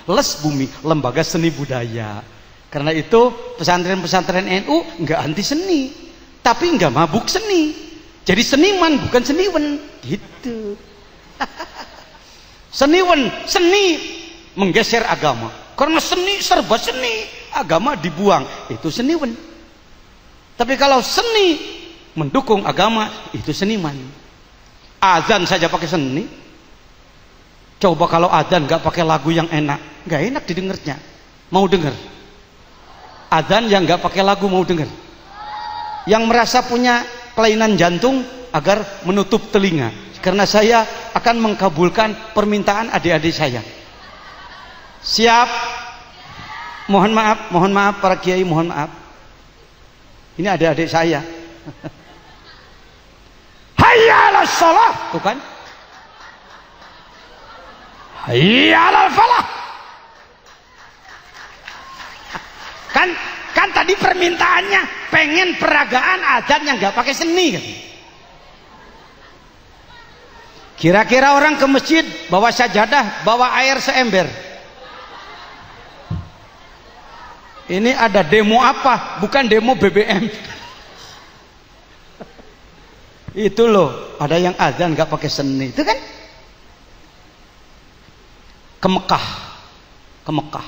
Les bumi, lembaga seni budaya. Karena itu pesantren-pesantren NU enggak anti seni, tapi enggak mabuk seni. Jadi seniman bukan seniwan gitu. Seniwan, seni menggeser agama. Karena seni serba seni, agama dibuang. Itu seniwan. Tapi kalau seni mendukung agama, itu seniman. Azan saja pakai seni. Coba kalau azan nggak pakai lagu yang enak, nggak enak didengarnya. Mau dengar? Azan yang nggak pakai lagu mau dengar? Yang merasa punya kelainan jantung agar menutup telinga, karena saya akan mengkabulkan permintaan adik-adik saya. Siap? Mohon maaf para kiai, mohon maaf. Ini adik-adik saya. Hayya 'alas shalah, tuh kan? Hayya 'alal falah. Kan tadi permintaannya pengen peragaan adzan yang nggak pakai seni kan? Kira-kira orang ke masjid bawa sajadah, bawa air seember. Ini ada demo apa? Bukan demo BBM. Itu loh, ada yang adzan nggak pakai seni, itu kan? Ke Mekah,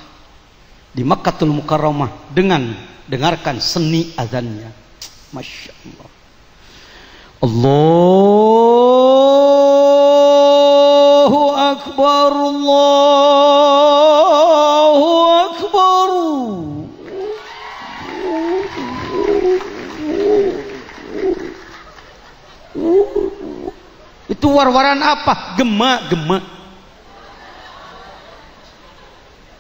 di Makkatul Mukarramah dengan dengarkan seni azannya. Masya Allah. Allahu Akbar, Allahu Akbar. Itu war-waran apa? Gema.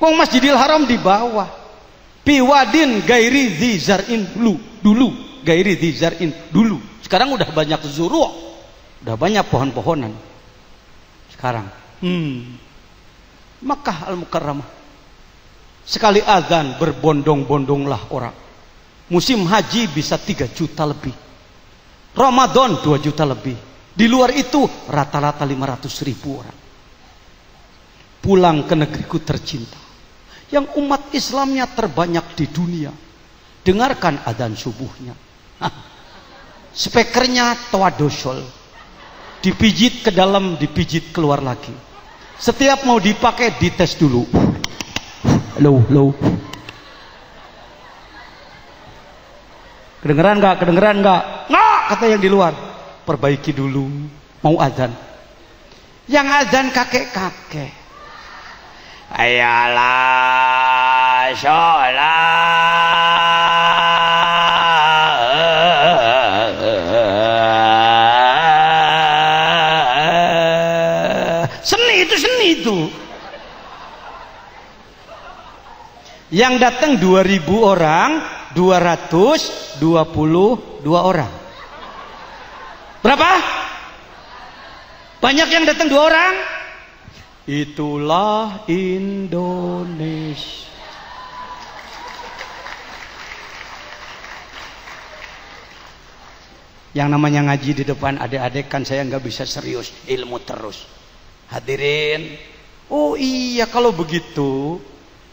Wong Masjidil Haram di bawah. Piwadin gairi dzar'in dulu. Gairi dzar'in dulu. Sekarang udah banyak zuru'. Udah banyak pohon-pohonan. Sekarang. Makkah Al-Mukarramah. Sekali azan berbondong-bondonglah orang. Musim haji bisa 3 juta lebih. Ramadan 2 juta lebih. Di luar itu rata-rata 500.000 orang. Pulang ke negeriku tercinta, yang umat Islamnya terbanyak di dunia, dengarkan adzan subuhnya. Speakernya tawadosol, dipijit ke dalam, dipijit keluar lagi. Setiap mau dipakai dites dulu. Halo. Kedengeran nggak? Nggak, kata yang di luar. Perbaiki dulu, mau adzan. Yang adzan kakek-kakek. Ayalah sholat. Seni itu. Yang datang 2.000 orang, 222 orang. Berapa? Banyak yang datang 2 orang. Itulah Indonesia. Yang namanya ngaji di depan adik-adik kan saya nggak bisa serius, ilmu terus. Hadirin, oh iya kalau begitu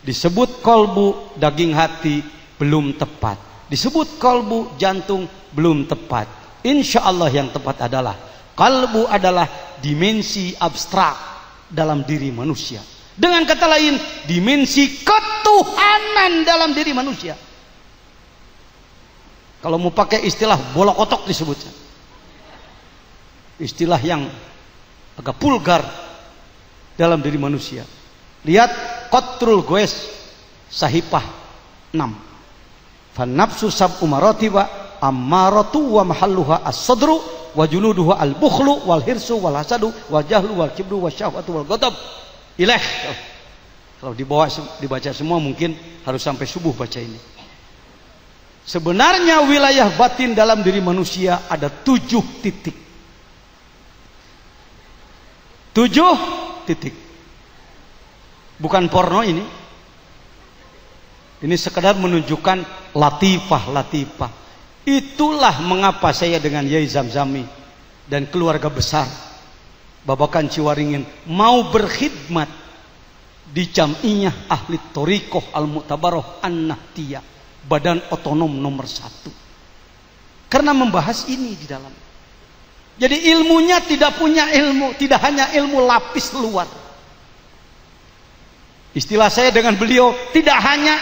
disebut kolbu daging hati belum tepat, disebut kolbu jantung belum tepat. Insya Allah yang tepat adalah kalbu adalah dimensi abstrak dalam diri manusia. Dengan kata lain, dimensi ketuhanan dalam diri manusia. Kalau mau pakai istilah bola kotok disebutnya, istilah yang agak vulgar dalam diri manusia. Lihat Qatrul Goes Sahifah 6. Fan nafsu sab'u maratiba ammaratu wa mahalluha as-sadru wa junuduhu al-bukhlu wal hirsu wal hasadu wal jahlu wal kibru wasyahwatu wal ghadab. Ilaih. Kalau dibaca semua mungkin harus sampai subuh baca ini. Sebenarnya wilayah batin dalam diri manusia ada 7 titik. 7 titik. Bukan porno ini. Ini sekedar menunjukkan latifah. Itulah mengapa saya dengan Yai Zamzami dan keluarga besar Babakan Ciwaringin mau berkhidmat di Jam'iyah Ahli Thoriqoh Al-Mu'tabaroh An-Nahtiyah, badan otonom nomor 1. Karena membahas ini di dalam. Jadi ilmunya tidak punya ilmu, tidak hanya ilmu lapis luar. Istilah saya dengan beliau tidak hanya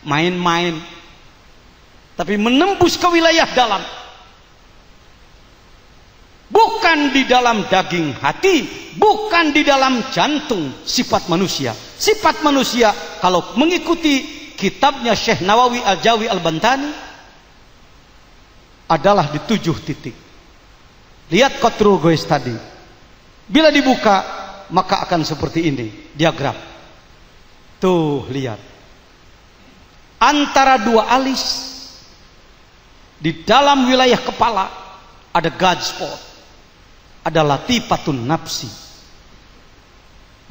main-main, tapi menembus ke wilayah dalam. Bukan di dalam daging hati, bukan di dalam jantung sifat manusia. Sifat manusia kalau mengikuti kitabnya Syekh Nawawi Al-Jawi Al-Bantani adalah di 7 titik. Lihat Qatrul Ghois tadi. Bila dibuka maka akan seperti ini diagram. Tuh lihat. Antara 2 alis di dalam wilayah kepala ada God spot. Ada latifatun nafsi.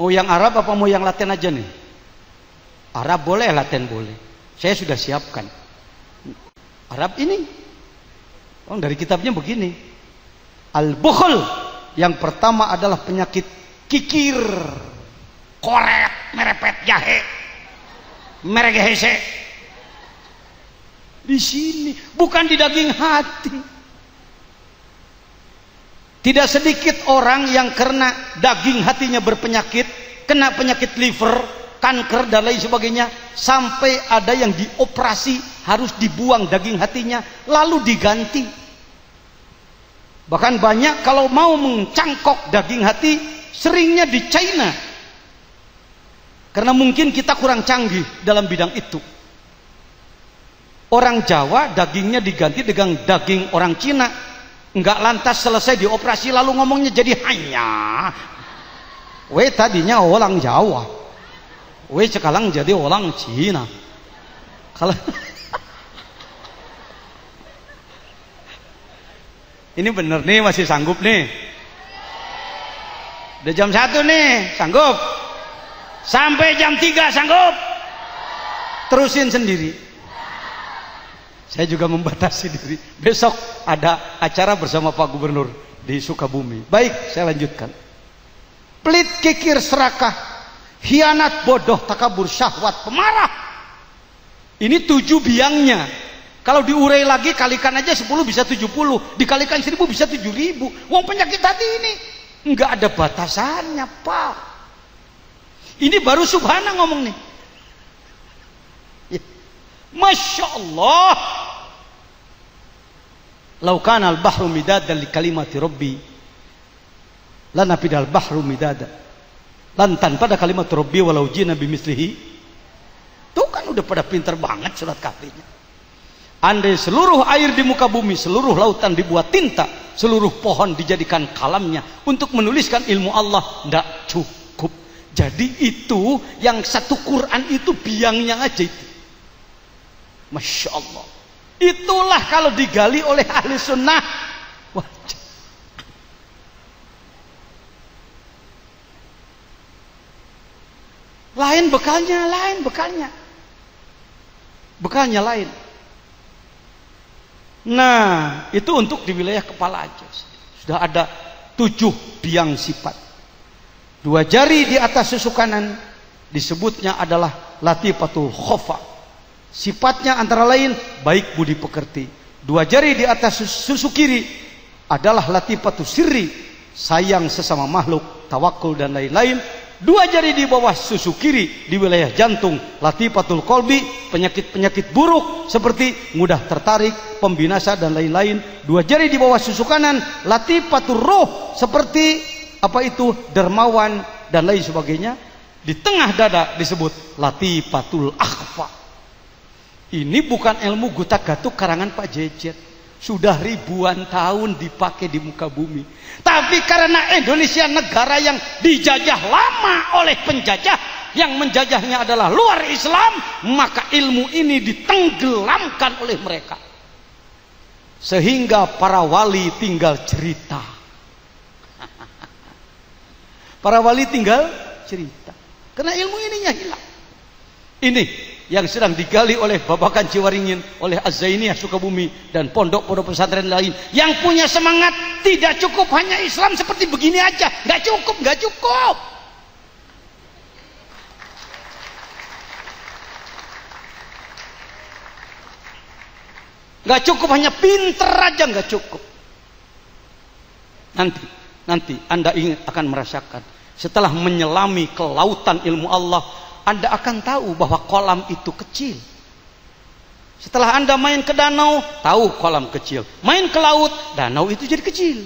Mau yang Arab apa mau yang Latin aja nih? Arab boleh, Latin boleh. Saya sudah siapkan. Arab ini. Oh, dari kitabnya begini. Al-bukhl yang pertama adalah penyakit kikir, korek, merepet, jahe, meregehese. Di sini, bukan di daging hati. Tidak sedikit orang yang karena daging hatinya berpenyakit, kena penyakit liver, kanker dan lain sebagainya, sampai ada yang dioperasi harus dibuang daging hatinya lalu diganti. Bahkan banyak kalau mau mencangkok daging hati seringnya di China, karena mungkin kita kurang canggih dalam bidang itu. Orang Jawa dagingnya diganti dengan daging orang Cina. Enggak lantas selesai dioperasi lalu ngomongnya jadi hanya we tadinya orang Jawa, we sekarang jadi orang Cina. Kalau ini bener nih, masih sanggup nih? Udah jam 1 nih, sanggup? Sampai jam 3 sanggup? Terusin sendiri. Saya juga membatasi diri. Besok ada acara bersama Pak Gubernur di Sukabumi. Baik, saya lanjutkan. Pelit, kikir, serakah, khianat, bodoh, takabur, syahwat, pemarah. Ini 7 biangnya. Kalau diurai lagi kalikan aja 10 bisa 70, dikalikan 1000 bisa 7000. Wong penyakit hati ini enggak ada batasannya, Pak. Ini baru subhana ngomong nih. Masya Allah. Lau kana al-bahru midadan li kalimati rabbi lanafidal bahru midada. Lantan pada kalimat rabbi walau jina bimislihi. Tuh kan udah pada pintar banget surat kafirnya. Andai seluruh air di muka bumi, seluruh lautan dibuat tinta, seluruh pohon dijadikan kalamnya untuk menuliskan ilmu Allah, tidak cukup. Jadi itu yang satu Quran itu biangnya aja itu. Masya Allah. Itulah kalau digali oleh ahli sunnah wajib. Lain bekalnya. Bekalnya lain. Nah, itu untuk di wilayah kepala aja. Sudah ada 7 biang sifat. 2 jari di atas susu kanan disebutnya adalah latifatul khofa. Sifatnya antara lain baik budi pekerti. 2 jari di atas susu kiri adalah latifatul sirri, sayang sesama makhluk, tawakul dan lain-lain. 2 jari di bawah susu kiri di wilayah jantung latifatul kolbi, penyakit-penyakit buruk seperti mudah tertarik, pembinasa dan lain-lain. 2 jari di bawah susu kanan latifatul roh, seperti apa itu, dermawan dan lain sebagainya. Di tengah dada disebut latifatul akhfa. Ini bukan ilmu gutak-gatuk karangan Pak Jejet. Sudah ribuan tahun dipakai di muka bumi. Tapi karena Indonesia negara yang dijajah lama oleh penjajah, yang menjajahnya adalah luar Islam, maka ilmu ini ditenggelamkan oleh mereka. Sehingga para wali tinggal cerita. Para wali tinggal cerita. Karena ilmu ininya hilang. Ini yang sedang digali oleh Babakan Ciwaringin, oleh Az-Zainiyah Sukabumi, dan pondok-pondok pesantren lain yang punya semangat. Tidak cukup hanya Islam seperti begini aja, nggak cukup. Nggak cukup hanya pinter aja, nggak cukup. Nanti Anda akan merasakan setelah menyelami ke lautan ilmu Allah, Anda akan tahu bahwa kolam itu kecil. Setelah Anda main ke danau, tahu kolam kecil. Main ke laut, danau itu jadi kecil.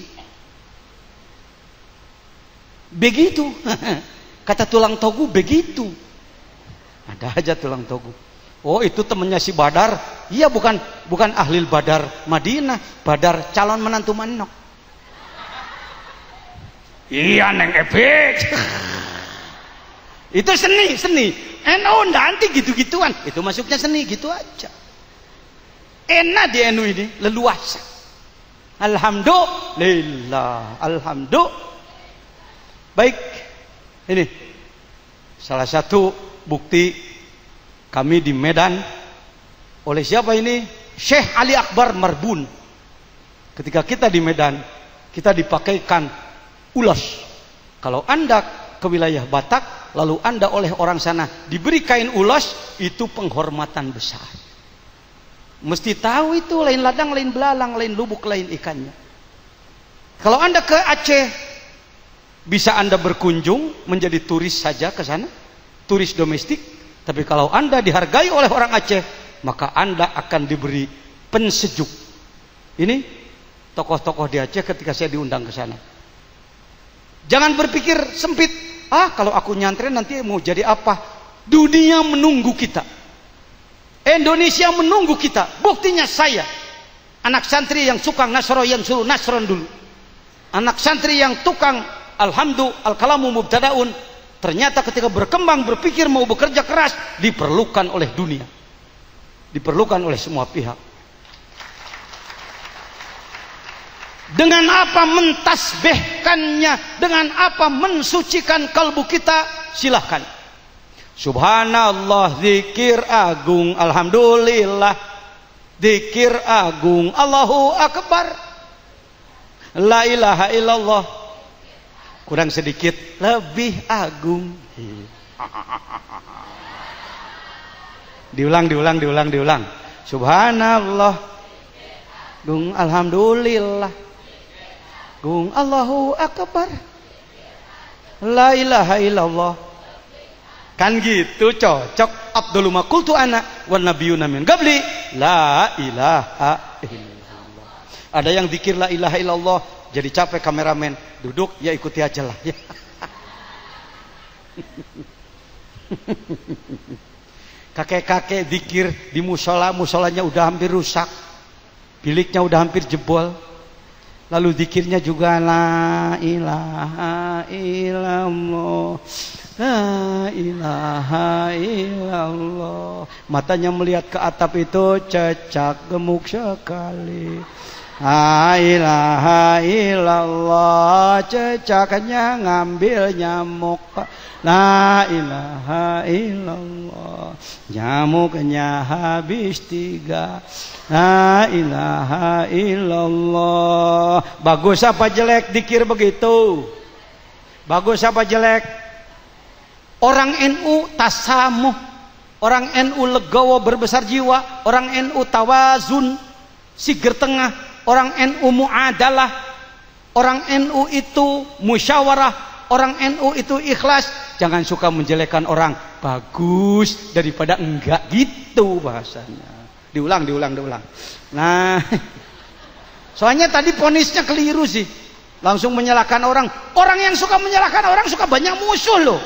Begitu. Kata tulang togu begitu. Ada aja tulang togu. Oh, itu temannya si Badar. Iya, bukan ahli Badar Madinah, Badar calon menantu Manok. Iya, Neng Epik. Itu seni. NU nanti gitu-gituan. Itu masuknya seni gitu aja. Enak di NU ini, leluasa. Alhamdulillah. Baik. Ini salah satu bukti kami di Medan oleh siapa ini? Syekh Ali Akbar Marbun. Ketika kita di Medan, kita dipakaikan ulos. Kalau Anda ke wilayah Batak, lalu Anda oleh orang sana diberi kain ulos, itu penghormatan besar. Mesti tahu itu, lain ladang, lain belalang, lain lubuk, lain ikannya. Kalau Anda ke Aceh, bisa Anda berkunjung menjadi turis saja ke sana, turis domestik. Tapi kalau Anda dihargai oleh orang Aceh, maka Anda akan diberi pensejuk. Ini tokoh-tokoh di Aceh ketika saya diundang ke sana. Jangan berpikir sempit. Kalau aku nyantren nanti mau jadi apa? Dunia menunggu kita. Indonesia menunggu kita. Buktinya saya, anak santri yang suka nasro, yang suruh nasron dulu. Anak santri yang tukang al-kalamu mubtadaun, ternyata ketika berkembang berpikir mau bekerja keras, diperlukan oleh dunia, diperlukan oleh semua pihak. Dengan apa mentasbihkannya, dengan apa mensucikan kalbu kita, silahkan. Subhanallah, zikir agung, alhamdulillah, zikir agung, Allahu Akbar, la ilaha illallah, kurang sedikit, lebih agung. Diulang. Subhanallah, gung, alhamdulillah, gung, Allahu Akbar, la ilaha illallah. Kan gitu cocok. Abdul makultu anak wan nabiyuna min qabli la ilaha illallah. Ada yang zikir la ilaha illallah jadi capek kameramen, duduk ya ikuti aja lah. Kakek-kakek zikir di musolanya udah hampir rusak, biliknya udah hampir jebol. Lalu zikirnya juga la ilaha illallah, la ilaha illallah. Matanya melihat ke atap itu cecak gemuk sekali. La ilaha illallah, cecaknya ngambil nyamuk. La ilaha illallah, nyamuknya habis 3. La ilaha illallah. Bagus apa jelek dikir begitu? Bagus apa jelek? Orang NU tasamuh, orang NU legowo berbesar jiwa, orang NU tawazun, siger tengah, orang NU muadalah, orang NU itu musyawarah, orang NU itu ikhlas. Jangan suka menjelekkan orang. Bagus daripada enggak, gitu bahasanya. Diulang. Nah, soalnya tadi ponisnya keliru sih. Langsung menyalahkan orang. Orang yang suka menyalahkan orang suka banyak musuh loh.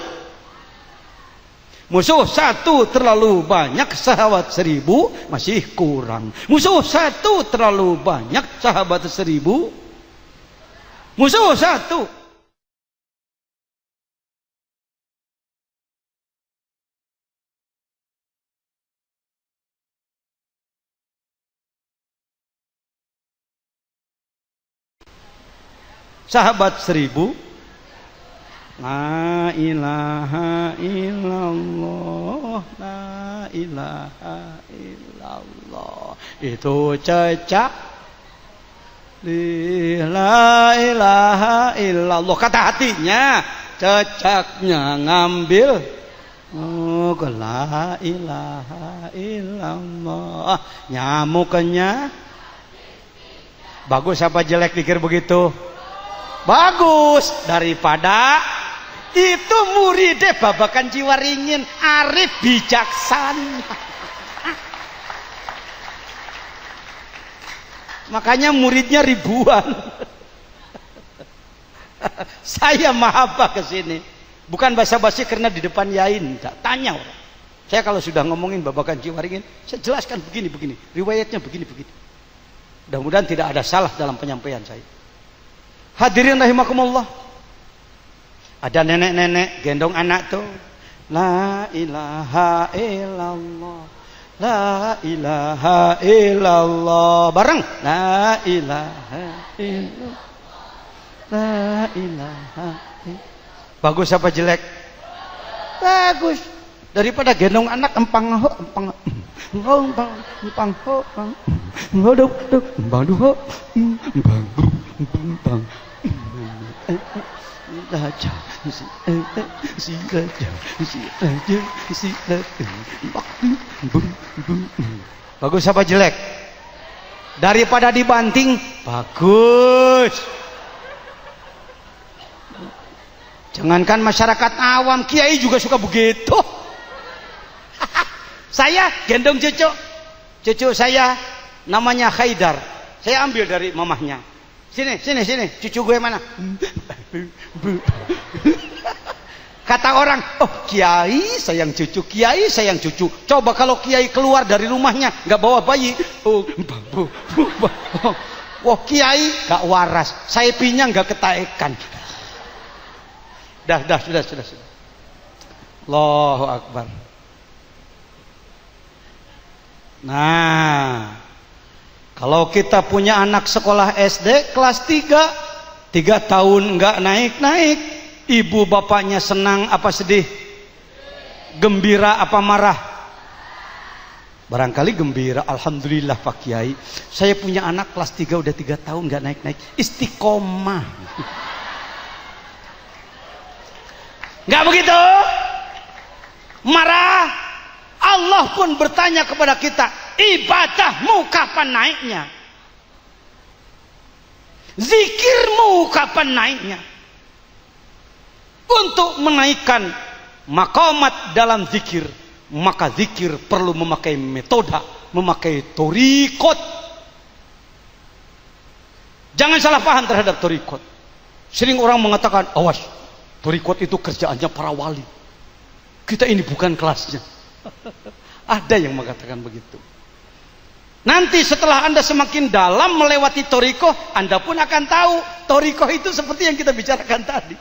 Musuh satu terlalu banyak, sahabat 1000 masih kurang. Musuh satu terlalu banyak, sahabat 1000. Musuh satu. Sahabat 1000. La ilaha illallah, la ilaha illallah. Itu cecak. La ilaha illallah. Kata hatinya, cecaknya ngambil. Oh, la ilaha illallah. Nyamuknya bagus apa jelek pikir begitu? Bagus. Daripada itu muridnya Babakan Ciwaringin, arif bijaksana. Makanya muridnya ribuan. Saya mahaba ke sini. Bukan basa-basi karena di depan yain, enggak. Tanya orang. Saya kalau sudah ngomongin Babakan Ciwaringin, saya jelaskan begini-begini, riwayatnya begini-begini. Mudah-mudahan tidak ada salah dalam penyampaian saya. Hadirin rahimakumullah. Ada nenek-nenek gendong anak tuh. La ilaha illallah. La ilaha illallah. Bareng. La ilaha illallah. La ilaha illallah. Bagus apa jelek? Bagus. Daripada gendong anak empang ho, empang bagus apa jelek? Daripada dibanting, bagus. Jangankan masyarakat awam, kiai juga suka begitu. Saya gendong cucu saya namanya Haidar. Saya ambil dari mamahnya. Sini, cucu gue mana? Kata orang, oh kiai sayang cucu, kiai sayang cucu. Coba kalau kiai keluar dari rumahnya nggak bawa bayi, oh, wah kiai nggak waras, sapinya nggak ketaekan. Sudah. Allahu Akbar. Nah, kalau kita punya anak sekolah SD kelas 3 tahun nggak naik-naik, ibu bapaknya senang apa sedih? Gembira apa marah? Barangkali gembira. Alhamdulillah Pak Kiai, saya punya anak kelas 3 udah 3 tahun nggak naik-naik, istiqomah. Nggak begitu? Marah. Allah pun bertanya kepada kita, ibadahmu kapan naiknya? Zikirmu kapan naiknya? Untuk menaikkan maqamat dalam zikir, maka zikir perlu memakai metoda, memakai thariqat. Jangan salah paham terhadap thariqat. Sering orang mengatakan, awas, thariqat itu kerjaannya para wali. Kita ini bukan kelasnya. Ada yang mengatakan begitu. Nanti setelah Anda semakin dalam melewati thariqah, Anda pun akan tahu thariqah itu seperti yang kita bicarakan tadi.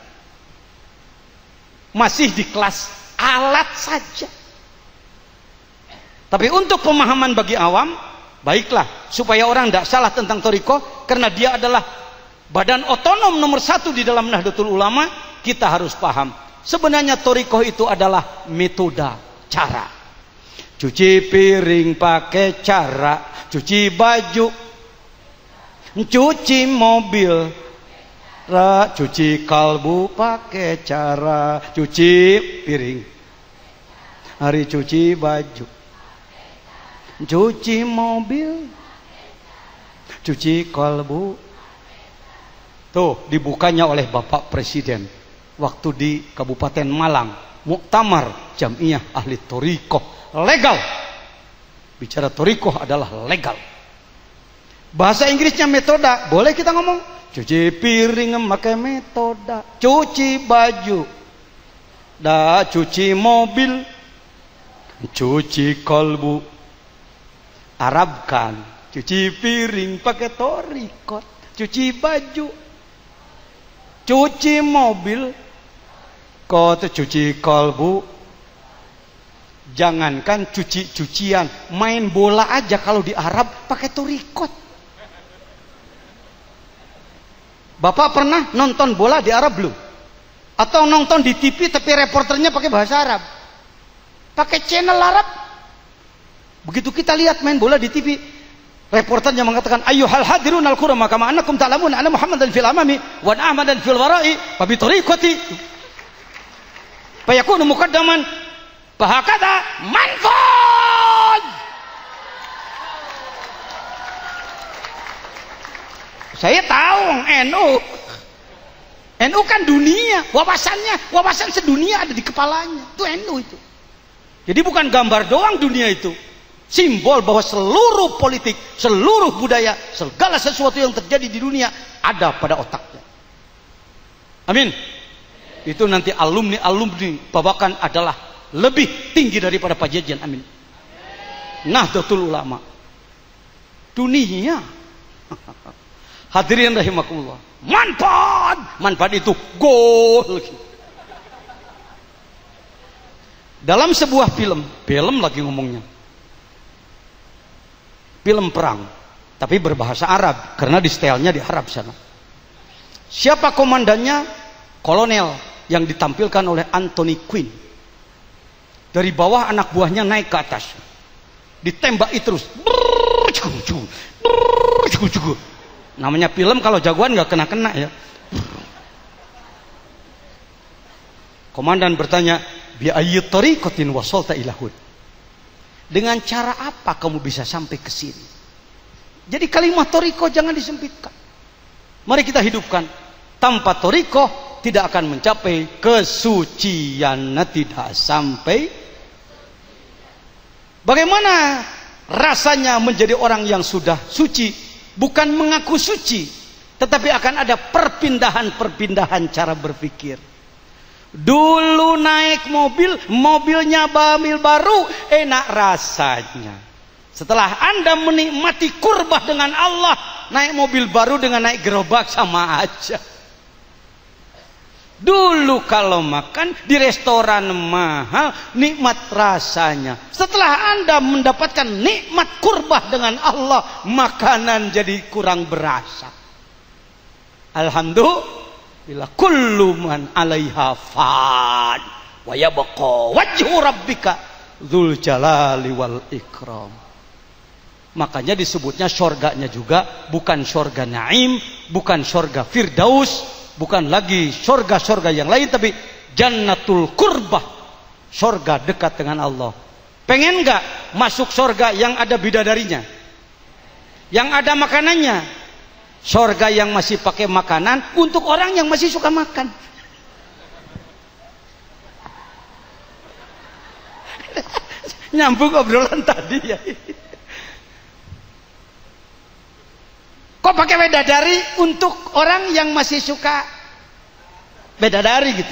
Masih di kelas alat saja. Tapi untuk pemahaman bagi awam, baiklah, supaya orang tidak salah tentang thariqah, karena dia adalah badan otonom nomor 1 di dalam Nahdlatul Ulama, kita harus paham. Sebenarnya thariqah itu adalah metode, cara. Cuci piring pakai cara, cuci baju, cuci mobil, cuci kalbu pakai cara, cuci piring, hari cuci baju, cuci mobil, cuci kalbu. Tuh dibukanya oleh Bapak Presiden waktu di Kabupaten Malang, muktamar Jamiah Ahli Thariqah. Legal. Bicara thariqah adalah legal. Bahasa Inggrisnya metoda, boleh kita ngomong. Cuci piring pakai metoda, cuci baju, cuci mobil Cuci kolbu, Arabkan. Cuci piring pakai torikot. Cuci baju, cuci mobil, kok cuci kolbu. Jangankan cuci-cucian, main bola aja kalau di Arab pakai torikot. Bapak pernah nonton bola di Arab belum? Atau nonton di TV tapi reporternya pakai bahasa Arab? Pakai channel Arab. Begitu kita lihat main bola di TV, reporternya mengatakan, ayyuhal hadirun al-kurama kama annakum ta'lamun anna Muhammadan fil amami wa Ahmadan fil wara'i fa bi tariqati fa yakunu muqaddaman fa hakadha manfud. Saya tahu NU kan dunia, wawasan sedunia ada di kepalanya. Itu NU itu. Jadi bukan gambar doang dunia itu. Simbol bahwa seluruh politik, seluruh budaya, segala sesuatu yang terjadi di dunia ada pada otaknya. Amin. Itu nanti alumni bawakan adalah lebih tinggi daripada Pak Jejen. Amin. Nahdlatul Ulama. Dunia. Hadirin rahimakumullah. Manfaat itu gol. Dalam sebuah film lagi ngomongnya. Film perang, tapi berbahasa Arab karena di stylenya di Arab sana. Siapa komandannya? Kolonel yang ditampilkan oleh Anthony Quinn. Dari bawah anak buahnya naik ke atas. Ditembaki terus. Namanya film kalau jagoan nggak kena ya. Komandan bertanya, bi ayyi tariqatin wasalta ila hud? Dengan cara apa kamu bisa sampai ke sini? Jadi kalimat tariqah jangan disempitkan. Mari kita hidupkan. Tanpa tariqah tidak akan mencapai kesucian, tidak sampai. Bagaimana rasanya menjadi orang yang sudah suci? Bukan mengaku suci, tetapi akan ada perpindahan cara berpikir. Dulu naik mobilnya mobil baru, enak rasanya. Setelah Anda menikmati kurbah dengan Allah, naik mobil baru dengan naik gerobak sama aja. Dulu kalau makan di restoran mahal, nikmat rasanya. Setelah Anda mendapatkan nikmat kurbah dengan Allah, makanan jadi kurang berasa. Alhamdulillah, kullu man 'alaiha fan wa yabqa wajhu rabbika dzul jalali wal ikram. Makanya disebutnya syurganya juga bukan syurga naim, bukan syurga firdaus, bukan lagi syurga yang lain, tapi jannatul qurbah, syurga dekat dengan Allah. Pengen nggak masuk syurga yang ada bidadarinya, yang ada makanannya? Syurga yang masih pakai makanan untuk orang yang masih suka makan. Nyambung obrolan tadi ya. Kok pakai bidadari untuk orang yang masih suka bidadari gitu.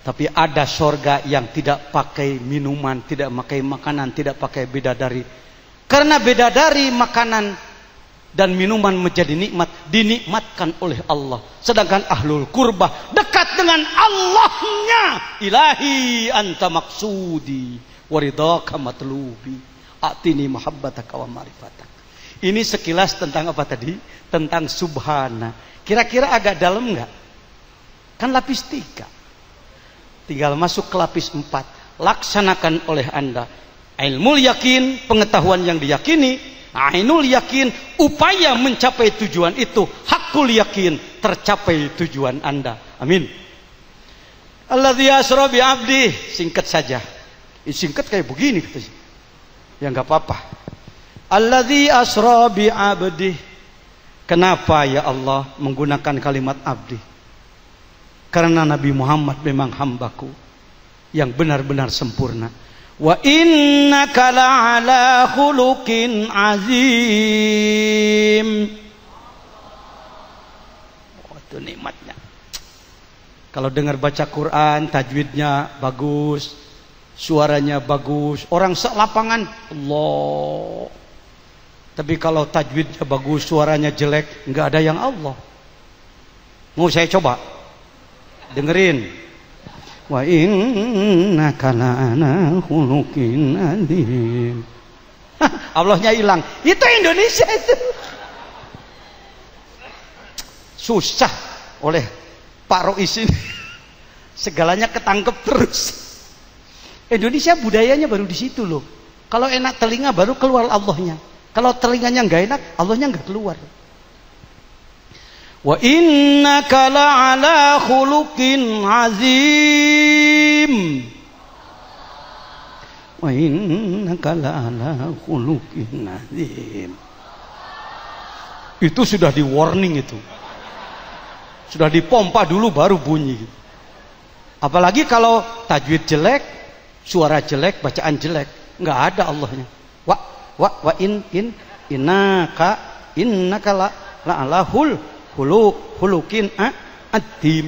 Tapi ada surga yang tidak pakai minuman, tidak pakai makanan, tidak pakai bidadari. Karena bidadari, makanan dan minuman menjadi nikmat, dinikmatkan oleh Allah. Sedangkan ahlul qurbah dekat dengan Allahnya. Ilahi anta maksudi waridaka matlubi atini muhabbataka wa ma'rifatak. Ini sekilas tentang apa tadi? Tentang subhana. Kira-kira agak dalam enggak? Kan lapis 3. Tinggal masuk ke lapis 4. Laksanakan oleh Anda ilmul yakin, pengetahuan yang diyakini, ainul yakin, upaya mencapai tujuan itu, hakul yakin, tercapai tujuan Anda. Amin. Alladzi asra bi 'abdi, singkat saja. Singkat kayak begini katanya. Ya enggak apa-apa. Alladzi asra bi 'abdi. Kenapa ya Allah menggunakan kalimat abdi? Karena Nabi Muhammad memang hambaku yang benar-benar sempurna. Wa innaka la'ala khuluqin azim. Oh, itu nikmatnya. Kalau dengar baca Quran, tajwidnya bagus, suaranya bagus, orang selapangan Allah. Tapi kalau tajwidnya bagus, suaranya jelek, nggak ada yang Allah. Mau saya coba? Dengerin. Wa innaka la'ala khuluqin adzim. Allahnya hilang. Itu Indonesia itu. Susah oleh Pak Rois ini. Segalanya ketangkep terus. Indonesia budayanya baru di situ loh. Kalau enak telinga baru keluar Allahnya. Kalau telinganya nggak enak, Allahnya nggak keluar. Wa innaka la'ala khuluqin azim. Wa innaka la'ala khuluqin azim. Itu sudah di warning itu. Sudah dipompa dulu baru bunyi. Apalagi kalau tajwid jelek, suara jelek, bacaan jelek, nggak ada Allahnya. Wa innaka la hulukin adim.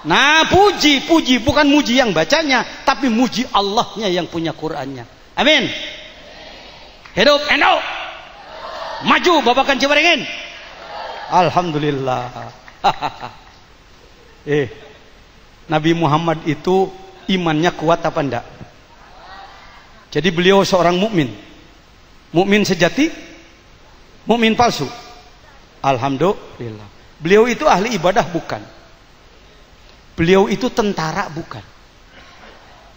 Nah, puji bukan muji yang bacanya, tapi muji Allahnya yang punya Qur'annya. Amin. Hidup Endo. Maju Babakan Ciberingin. Alhamdulillah. Nabi Muhammad itu imannya kuat apa enggak? Jadi beliau seorang mukmin. Mukmin sejati, mukmin palsu. Alhamdulillah. Beliau itu ahli ibadah bukan? Beliau itu tentara bukan?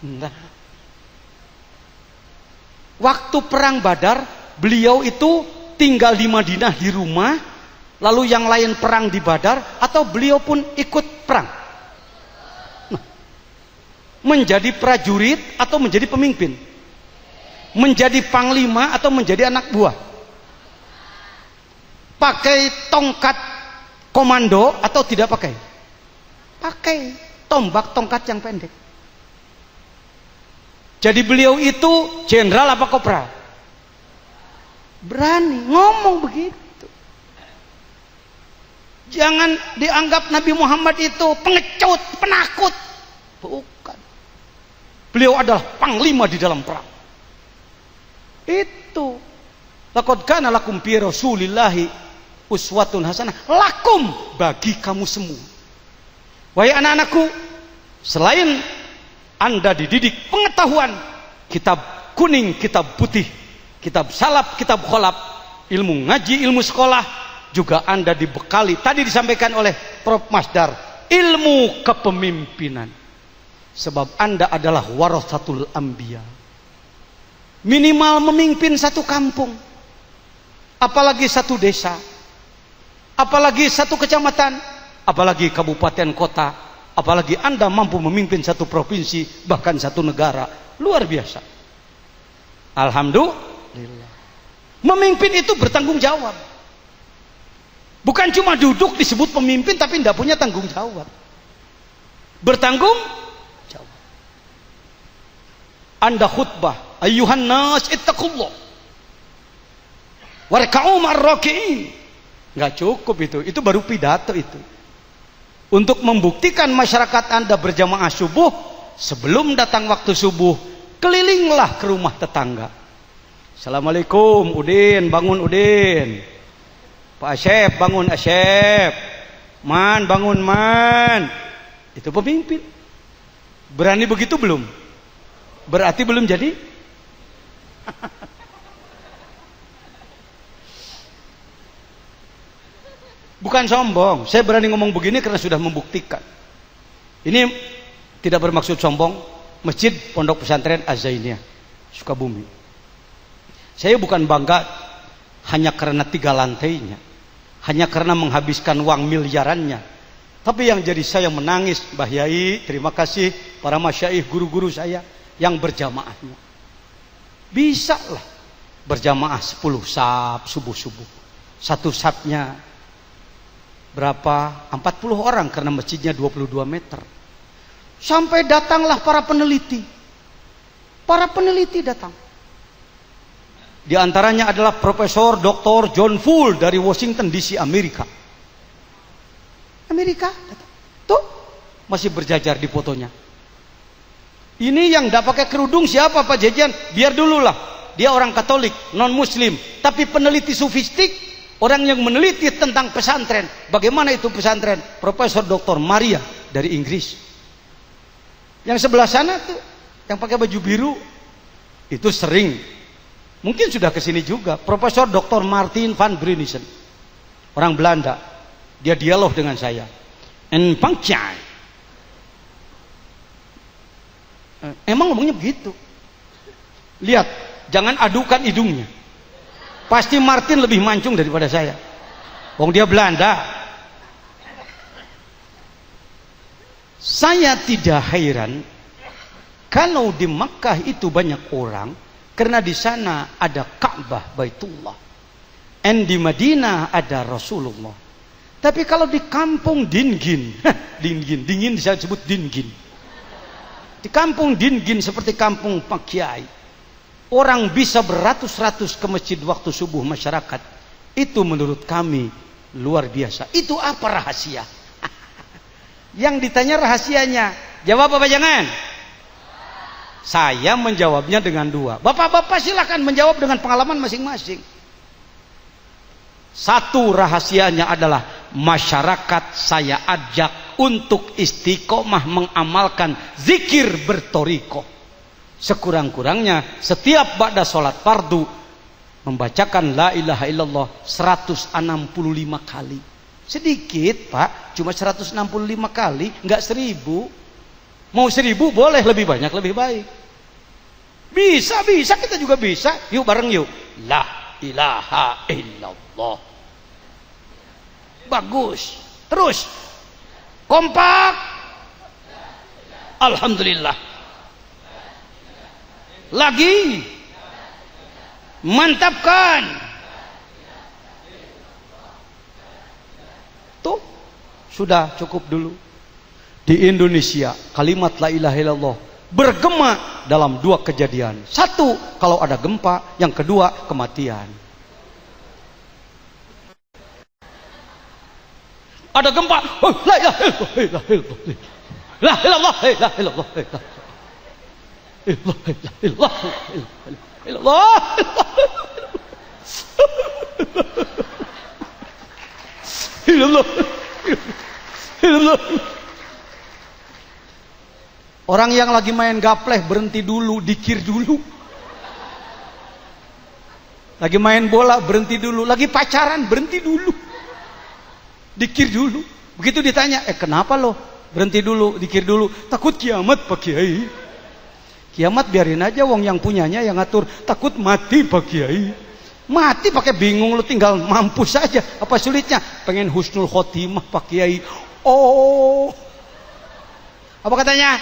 Enggak. Waktu perang Badar, beliau itu tinggal di Madinah di rumah, lalu yang lain perang di Badar, atau beliau pun ikut perang? Nah, menjadi prajurit atau menjadi pemimpin? Menjadi panglima atau menjadi anak buah? Pakai tongkat komando atau tidak pakai? Pakai tombak tongkat yang pendek. Jadi beliau itu jenderal apa kopral? Berani ngomong begitu. Jangan dianggap Nabi Muhammad itu pengecut, penakut. Bukan. Beliau adalah panglima di dalam perang. Itu. Laqad kana lakum fi Rasulillahi uswatun hasanah lakum, bagi kamu semua. Wahai anak-anakku, selain Anda dididik pengetahuan, kitab kuning, kitab putih, kitab salaf, kitab kholaf, ilmu ngaji, ilmu sekolah, juga Anda dibekali, tadi disampaikan oleh Prof. Masdar, ilmu kepemimpinan. Sebab Anda adalah warasatul anbiya. Minimal memimpin satu kampung, apalagi satu desa, apalagi satu kecamatan, apalagi kabupaten kota, apalagi Anda mampu memimpin satu provinsi, bahkan satu negara. Luar biasa. Alhamdulillah. Memimpin itu bertanggung jawab. Bukan cuma duduk disebut pemimpin tapi tidak punya tanggung jawab. Bertanggung jawab. Anda khutbah, ayyuhan nas ittaqullah warka'u ma'ar-raki'in. Enggak cukup itu baru pidato itu. Untuk membuktikan masyarakat Anda berjamaah subuh, sebelum datang waktu subuh, kelilinglah ke rumah tetangga. Assalamualaikum, Udin, bangun Udin. Pak Asyep, bangun Asyep. Man, bangun Man. Itu pemimpin. Berani begitu belum? Berarti belum jadi? Bukan sombong, saya berani ngomong begini karena sudah membuktikan. Ini tidak bermaksud sombong. Masjid Pondok Pesantren Az-Zainiyah Sukabumi, saya bukan bangga hanya karena 3 lantainya, hanya karena menghabiskan uang miliarannya. Tapi yang jadi saya menangis, Mbah Yai, terima kasih, para masyaikh, guru-guru saya yang berjamaahnya. Bisa lah berjamaah 10 saf subuh-subuh. Satu safnya berapa? 40 orang karena masjidnya 22 meter. Sampai datanglah para peneliti. Para peneliti datang. Di antaranya adalah Profesor Dr. John Full dari Washington DC, Amerika. Amerika. Tuh, masih berjajar di fotonya. Ini yang tidak pakai kerudung siapa Pak Jejan? Biar dulu lah. Dia orang Katolik, non Muslim, tapi peneliti sufistik, orang yang meneliti tentang pesantren. Bagaimana itu pesantren? Profesor Dr. Maria dari Inggris. Yang sebelah sana tuh, yang pakai baju biru, itu sering, mungkin sudah kesini juga, Profesor Dr. Martin van Brunissen, orang Belanda. Dia dialog dengan saya. En Pangchai. Emang ngomongnya begitu. Lihat, jangan adukan hidungnya. Pasti Martin lebih mancung daripada saya. Wong dia Belanda. Saya tidak heran kalau di Makkah itu banyak orang, karena di sana ada Ka'bah Baitullah. Dan di Madinah ada Rasulullah. Tapi kalau di kampung Dingin, dingin saya sebut Dingin. Di kampung Dingin seperti kampung Pak Kiai, orang bisa beratus-ratus ke masjid waktu subuh masyarakat. Itu menurut kami luar biasa. Itu apa rahasia? Yang ditanya rahasianya, jawab apa jangan? Saya menjawabnya dengan dua. Bapak-bapak silakan menjawab dengan pengalaman masing-masing. Satu rahasianya adalah masyarakat saya ajak untuk istiqomah mengamalkan zikir bertorikoh. Sekurang-kurangnya setiap ba'da sholat fardu membacakan la ilaha illallah 165 kali. Sedikit Pak, cuma 165 kali, enggak 1000. Mau 1000 boleh, lebih banyak lebih baik. Bisa kita juga bisa. Yuk bareng yuk. La ilaha illallah. Bagus. Terus. Kompak. Alhamdulillah. Lagi. Mantapkan. Tuh. Sudah cukup dulu. Di Indonesia kalimat la ilaha illallah bergema dalam dua kejadian. Satu, kalau ada gempa. Yang kedua, kematian. Ada gempa, la ilaha illallah, la ilaha illallah, orang yang lagi main gapleh berhenti dulu, dikir dulu. Lagi main bola berhenti dulu, lagi pacaran berhenti dulu, dikir dulu. Begitu ditanya, kenapa lo berhenti dulu, dikir dulu? Takut kiamat Pak Kiai. Kiamat biarin aja, wong yang punyanya yang ngatur. Takut mati Pak Kiai. Mati pakai bingung, lo tinggal mampus saja. Apa sulitnya? Pengen husnul khotimah Pak Kiai. Oh, apa katanya?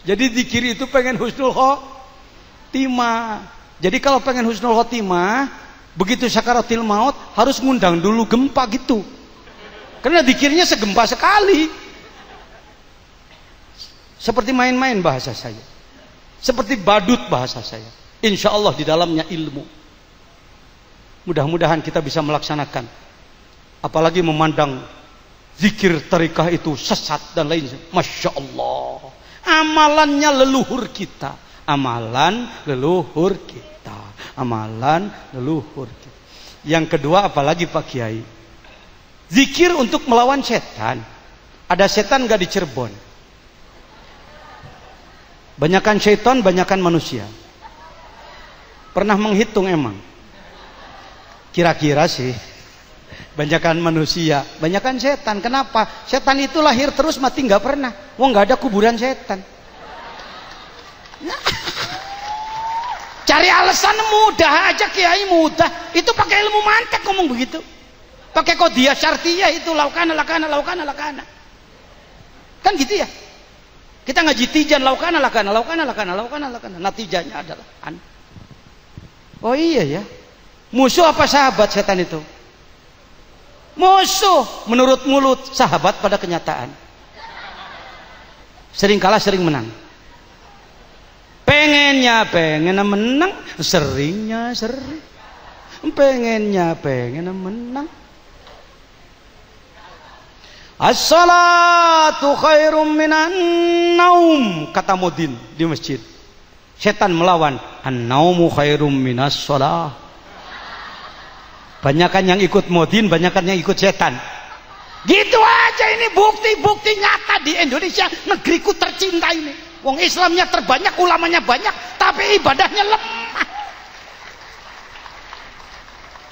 Jadi dikir itu pengen husnul khotimah. Jadi kalau pengen husnul khotimah, begitu sakaratil maut harus ngundang dulu gempa gitu. Karena dikirnya segempa sekali. Seperti main-main bahasa saya. Seperti badut bahasa saya. Insya Allah di dalamnya ilmu. Mudah-mudahan kita bisa melaksanakan. Apalagi memandang zikir tarikah itu sesat dan lain. Masya Allah. Amalannya leluhur kita. Amalan leluhur kita. Amalan leluhur kita. Yang kedua apalagi Pak Kiai? Zikir untuk melawan setan. Ada setan gak di Cirebon? Banyakan setan, banyakan manusia. Pernah menghitung emang? Kira-kira sih banyakan manusia, banyakan setan. Kenapa? Setan itu lahir terus mati nggak pernah. Wong nggak ada kuburan setan. Cari alasan mudah aja Kiai, mudah. Itu pakai ilmu mantek ngomong begitu. Pakai qadhiyah syartiyah itu laukana. Kan gitu ya. Kita ngaji tijan laukana. Natijanya adalah oh iya ya. Musuh apa sahabat setan itu? Musuh menurut mulut, sahabat pada kenyataan. Sering kalah, sering menang. Pengen menang, seringnya sering. Pengen menang. As-salatu khairum minan naum, kata muadzin di masjid. Setan melawan, an-naumu khairum minas shalah. Banyakan yang ikut muadzin, banyakan yang ikut setan. Gitu aja, ini bukti-bukti nyata di Indonesia, negeriku tercinta ini. Wong Islamnya terbanyak, ulamanya banyak, tapi ibadahnya lemah.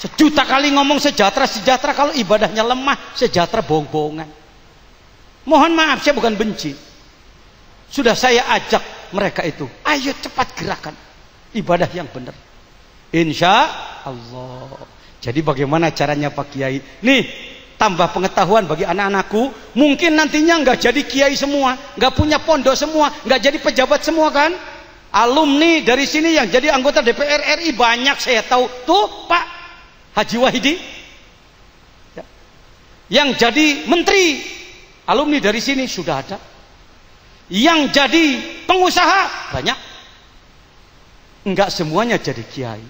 Sejuta kali ngomong sejahtera, kalau ibadahnya lemah, sejahtera bohong-bohongan. Mohon maaf, saya bukan benci. Sudah saya ajak mereka itu, ayo cepat gerakan ibadah yang benar. Insya Allah. Jadi bagaimana caranya Pak Kiai? Nih, tambah pengetahuan bagi anak-anakku. Mungkin nantinya nggak jadi kiai semua, nggak punya pondok semua, nggak jadi pejabat semua kan? Alumni dari sini yang jadi anggota DPR RI banyak saya tahu. Tuh Pak Haji Wahidi, ya. Yang jadi menteri, alumni dari sini sudah ada. Yang jadi pengusaha banyak. Enggak semuanya jadi kiai.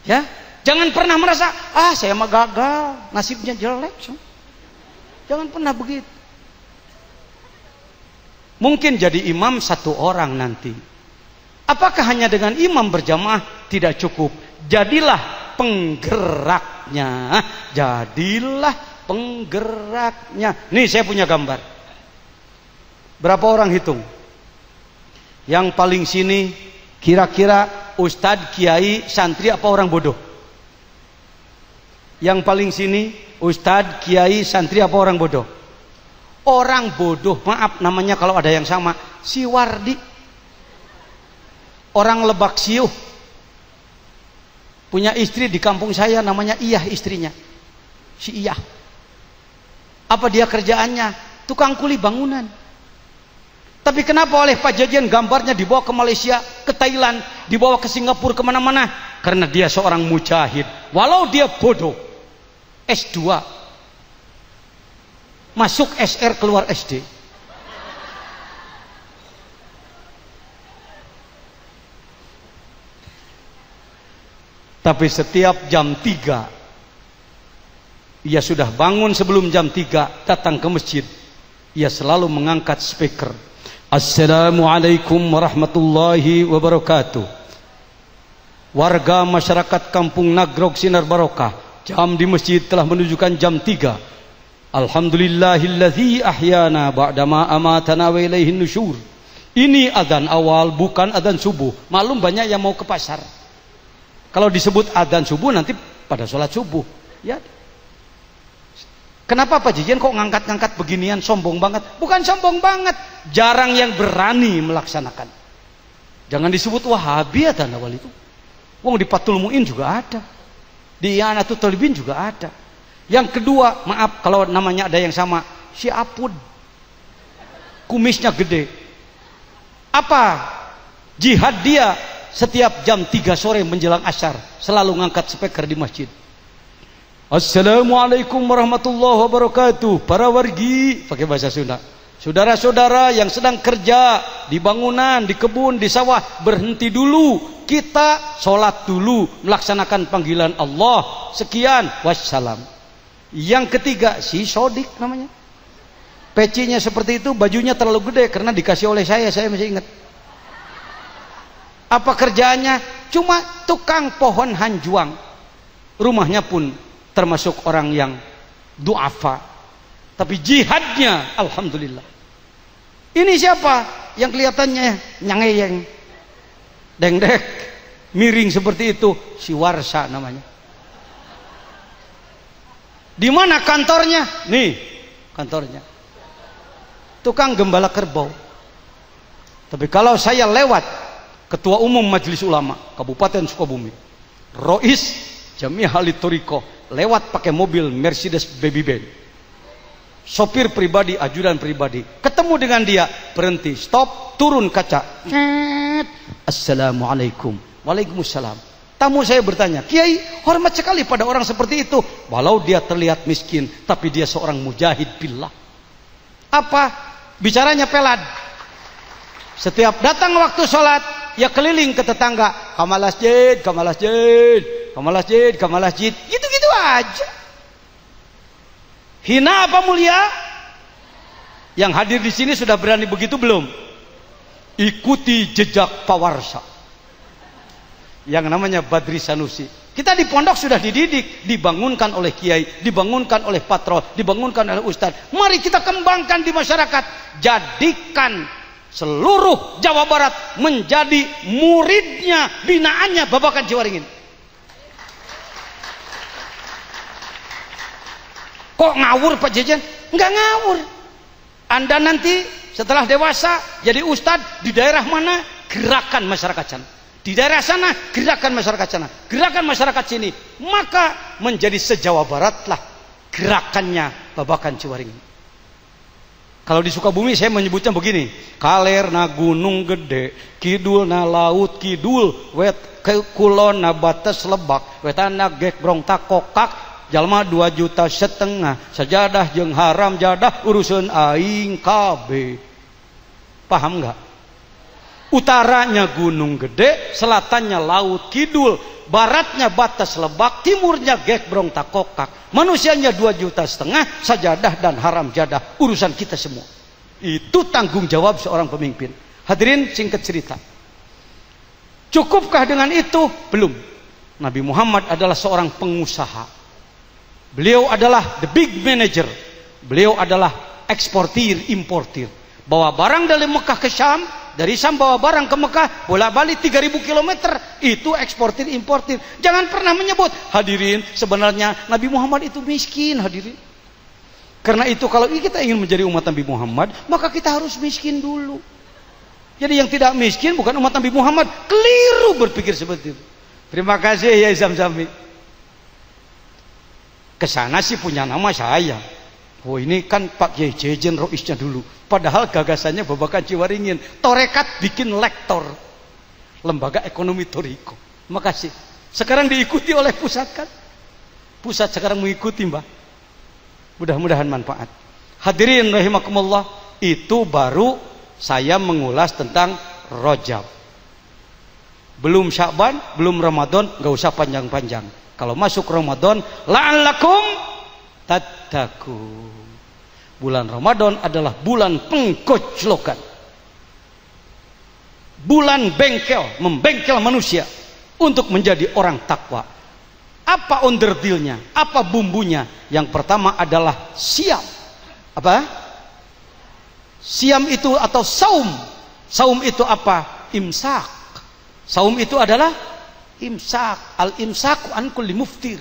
Ya. Jangan pernah merasa, saya mah gagal, nasibnya jelek. Jangan pernah begitu. Mungkin jadi imam satu orang nanti. Apakah hanya dengan imam berjamaah tidak cukup? Jadilah penggeraknya. Jadilah penggeraknya. Nih saya punya gambar. Berapa orang hitung? Yang paling sini kira-kira ustadz, kiai, santri apa orang bodoh? Yang paling sini ustadz, kiai, santri apa orang bodoh? Orang bodoh, maaf namanya kalau ada yang sama, si Wardi. Orang Lebak Siuh. Punya istri di kampung saya namanya Iyah istrinya. Si Iyah. Apa dia kerjaannya? Tukang kuli bangunan. Tapi kenapa oleh Pak Jajian gambarnya dibawa ke Malaysia, ke Thailand, dibawa ke Singapura, kemana-mana? Karena dia seorang mujahid. Walau dia bodoh, S2, masuk SR, keluar SD. Tapi setiap jam 3, ia sudah bangun sebelum jam 3, datang ke masjid. Ia selalu mengangkat speaker. Assalamualaikum warahmatullahi wabarakatuh. Warga masyarakat Kampung Nagrog Sinar Barokah, jam di masjid telah menunjukkan jam 3. Alhamdulillahilladzi ahyana ba'dama amatana wa ilaihin nusyur. Ini adzan awal, bukan adzan subuh. Malum banyak yang mau ke pasar. Kalau disebut adzan subuh nanti pada sholat subuh. Ya. Kenapa Pak Jijen kok ngangkat-ngangkat beginian, sombong banget? Bukan sombong banget, jarang yang berani melaksanakan. Jangan disebut Wahabi ya awal itu. Wong di Patul Muin juga ada. Di Iyanatul Talibin juga ada. Yang kedua, maaf kalau namanya ada yang sama, si Apud. Kumisnya gede. Apa? Jihad dia setiap jam 3 sore menjelang asyar selalu ngangkat speaker di masjid. Assalamualaikum warahmatullahi wabarakatuh. Para wargi, pakai bahasa Sunda. Saudara-saudara yang sedang kerja di bangunan, di kebun, di sawah, berhenti dulu. Kita sholat dulu, melaksanakan panggilan Allah. Sekian, wassalam. Yang ketiga, si Sodik namanya. Pecinya seperti itu, bajunya terlalu gede karena dikasih oleh saya masih ingat. Apa kerjaannya? Cuma tukang pohon hanjuang. Rumahnya pun termasuk orang yang du'afa, tapi jihadnya alhamdulillah. Ini siapa yang kelihatannya nyangeyeng, dengdek, miring seperti itu? Si Warsa namanya. Di mana kantornya? Nih kantornya, tukang gembala kerbau. Tapi kalau saya lewat Ketua Umum Majelis Ulama Kabupaten Sukabumi, Rois Jamiah Ahli Thoriqah, lewat pakai mobil Mercedes Baby Band, sopir pribadi, ajudan pribadi, ketemu dengan dia, berhenti, stop, turun kaca, Assalamualaikum. Waalaikumsalam. Tamu saya bertanya, Kiai, hormat sekali pada orang seperti itu, walau dia terlihat miskin, tapi dia seorang mujahid billah. Apa? Bicaranya pelad. Setiap datang waktu sholat, ya keliling ke tetangga, kamal masjid, kamal masjid, kamal masjid, kamal masjid, gitu-gitu aja. Hina apa mulia? Yang hadir di sini sudah berani begitu belum? Ikuti jejak Pawarsa yang namanya Badri Sanusi. Kita di pondok sudah dididik, dibangunkan oleh kiai, dibangunkan oleh patrol, dibangunkan oleh ustadz. Mari kita kembangkan di masyarakat. Jadikan seluruh Jawa Barat menjadi muridnya, binaannya Babakan Ciwaringin. Kok ngawur Pak Jejen? Enggak ngawur. Anda nanti setelah dewasa jadi ustadz di daerah mana, gerakan masyarakat sana. Di daerah sana, gerakan masyarakat sana. Gerakan masyarakat sini. Maka menjadi se-Jawa Barat lah gerakannya Babakan Ciwaringin. Kalau di Sukabumi saya menyebutnya begini. Kalerna gunung gede, kidulna laut kidul, wet kulona batas lebak, wetana gek brong takokak, jalma 2,5 juta, sajadah jeung haram jadah urusan aing kabe. Paham enggak? Utaranya gunung gede, selatannya laut kidul, baratnya batas lebak, timurnya gek brong takokak, manusianya 2,5 juta, sajadah dan haram jadah urusan kita semua. Itu tanggung jawab seorang pemimpin. Hadirin, singkat cerita, cukupkah dengan itu? Belum. Nabi Muhammad adalah seorang pengusaha. Beliau adalah the big manager. Beliau adalah eksportir importir, bawa barang dari Mekah ke Syam, dari Syam bawa barang ke Mekah, bolak-balik 3.000 km. Itu eksportir importir. Jangan pernah menyebut, hadirin, sebenarnya Nabi Muhammad itu miskin, hadirin. Karena itu kalau kita ingin menjadi umat Nabi Muhammad, maka kita harus miskin dulu. Jadi yang tidak miskin bukan umat Nabi Muhammad. Keliru berpikir seperti itu. Terima kasih ya Zamzami. Kesana sih punya nama saya. Oh ini kan Pak Kiai Jejen Roisnya dulu. Padahal gagasannya Babakan Ciwaringin. Torekat bikin lektor. Lembaga Ekonomi Toriko. Makasih. Sekarang diikuti oleh pusat kan? Pusat sekarang mengikuti Mbak. Mudah-mudahan manfaat. Hadirin rahimakumullah. Itu baru saya mengulas tentang Rajab. Belum Sya'ban, belum Ramadan, gak usah panjang-panjang. Kalau masuk Ramadan, la'allakum tattaqun. Bulan Ramadan adalah bulan pengkoclokan, bulan bengkel, membengkel manusia untuk menjadi orang takwa. Apa onderdilnya? Apa bumbunya? Yang pertama adalah siam. Apa? Siam itu atau saum. Saum itu apa? Imsak. Saum itu adalah imsak. Al-imsaku an kulli muftir.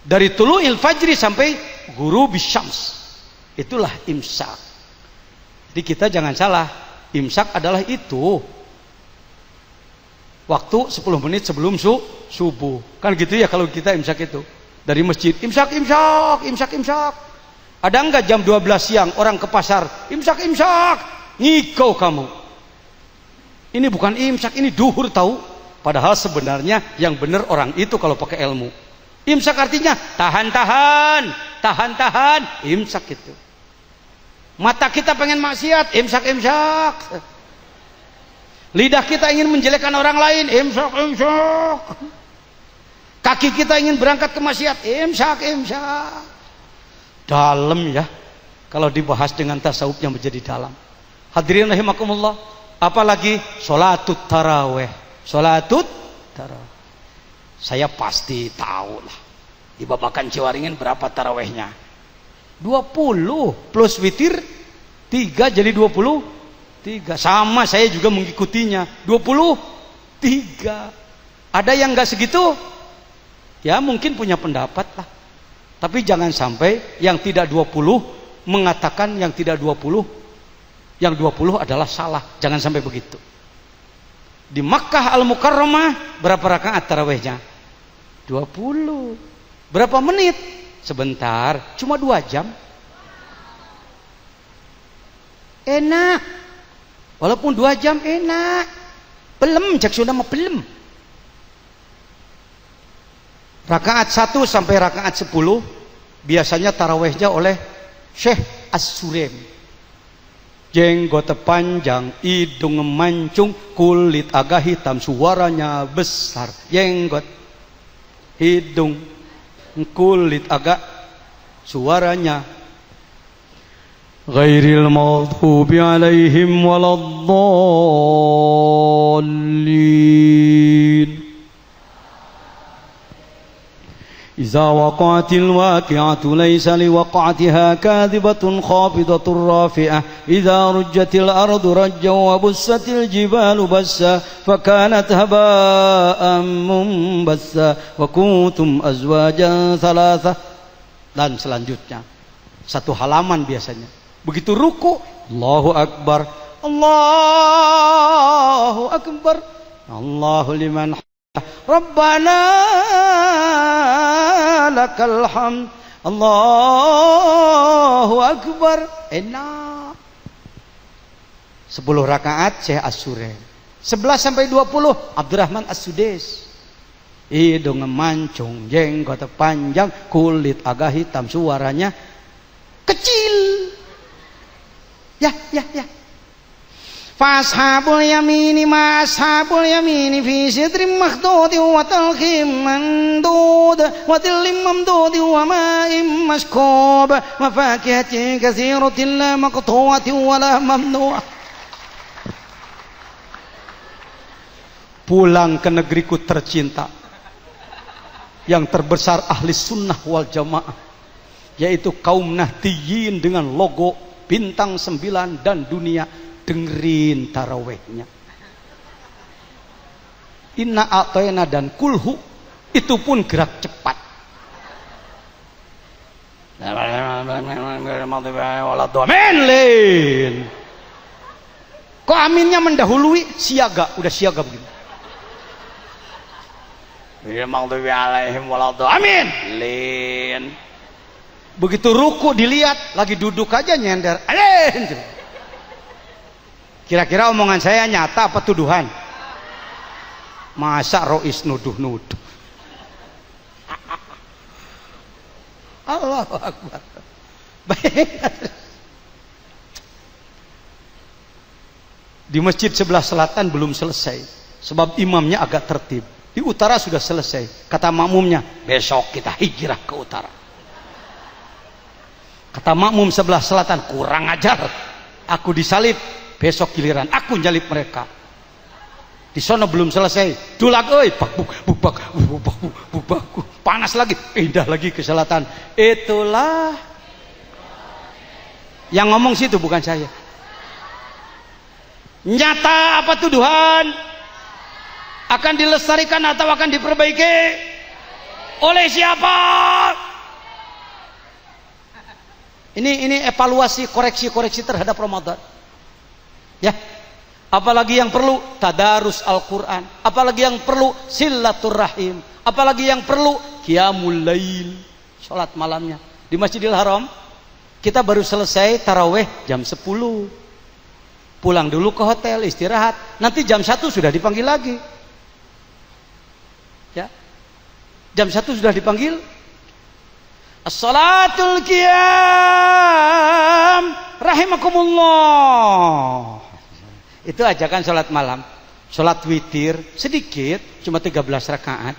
Dari tulu'il fajri sampai ghurubis syams. Itulah imsak. Jadi kita jangan salah. Imsak adalah itu. Waktu 10 menit sebelum subuh. Kan gitu ya kalau kita imsak itu. Dari masjid, imsak, imsak, imsak, imsak. Ada enggak jam 12 siang orang ke pasar, imsak, imsak. Ngikau kamu. Ini bukan imsak, ini duhur tahu. Padahal sebenarnya yang benar orang itu kalau pakai ilmu. Imsak artinya tahan-tahan, tahan-tahan, imsak itu. Mata kita pengen maksiat, imsak, imsak. Lidah kita ingin menjelekkan orang lain, imsak, imsak. Kaki kita ingin berangkat ke maksiat, imsak, imsak. Dalam ya, kalau dibahas dengan tasawufnya menjadi dalam. Hadirin rahimakumullah. Apalagi sholatut taraweh. Sholatut taraweh. Saya pasti tahu lah. Di Babakan Ciwaringin berapa tarawehnya? 20 plus witir 3 jadi 23. Sama saya juga mengikutinya 23. Ada yang enggak segitu? Ya mungkin punya pendapat lah. Tapi jangan sampai yang tidak 20 mengatakan yang tidak 20, yang 20 adalah salah. Jangan sampai begitu. Di Makkah Al-Mukarramah berapa rakaat tarawihnya? 20. Berapa menit? Sebentar, cuma 2 jam. Enak. Walaupun 2 jam enak. Belum, cek sudah mah belum. Rakaat 1 sampai rakaat 10 biasanya tarawihnya oleh Syekh As-Surem. Jenggot panjang, hidung mancung, kulit agak hitam, suaranya besar. Jenggot, hidung, kulit agak suaranya. Ghairil maghdubi alaihim waladdallin. Iza waqa'atil waqi'atu laysa liwaqa'atiha kadhibatun khafidatun rafi'ah. Iza rujjatil ardu rajjan wa bussatil jibalu bassa fakanat haba'an munbassa wa kuntum azwajan thalatha. Dan selanjutnya satu halaman biasanya. Begitu ruku, Allahu Akbar, Allahu Akbar, Allahu liman Rabbana lakal hamd, Allahu Akbar. Enak. 10 rakaat Syekh As-Surain. 11 sampai 20 Abdurrahman As-Sudais. Hidung mancung, jenggot panjang, kulit agak hitam, suaranya kecil. Ya. Fashabul yamini ma ashabul yamini fi sidrin makhdud wa talqim mandud wa tillim mamdud wa ma'im mashkub wa fakihatin katsiratin la maqtu'atin wa la mamnu'ah. Pulang ke negeriku tercinta yang terbesar ahli sunnah wal jamaah, yaitu kaum Nahdliyin dengan logo bintang 9 dan dunia. Dengerin tarawehnya. Inna a'tayna dan kulhu itu pun gerak cepat. Amin. Kok aminnya mendahului siaga, udah siaga begini. Amin. Lin. Begitu ruku dilihat lagi duduk aja nyender. Amin. Kira-kira omongan saya nyata apa tuduhan? Masa Rois nuduh-nuduh? Allahu Akbar. Baik. Di masjid sebelah selatan belum selesai, sebab imamnya agak tertib. Di utara sudah selesai. Kata makmumnya, besok kita hijrah ke utara. Kata makmum sebelah selatan, kurang ajar. Aku disalib. Besok giliran aku nyalip mereka. Di sana belum selesai. Dulag euy, bubak. Panas lagi, pindah lagi ke selatan. Itulah yang ngomong situ bukan saya. Nyata apa tuduhan? Akan dilestarikan atau akan diperbaiki? Oleh siapa? Ini evaluasi, koreksi terhadap Ramadan. Ya, apalagi yang perlu tadarus Al-Quran, apalagi yang perlu silaturrahim, apalagi yang perlu qiyamul lail, sholat malamnya. Di Masjidil Haram kita baru selesai taraweh jam 10, pulang dulu ke hotel istirahat, nanti jam 1 sudah dipanggil lagi. Ya, jam 1 sudah dipanggil. As-salatul qiyam rahimakumullah. Itu ajakan sholat malam. Sholat witir sedikit, cuma 13 rakaat.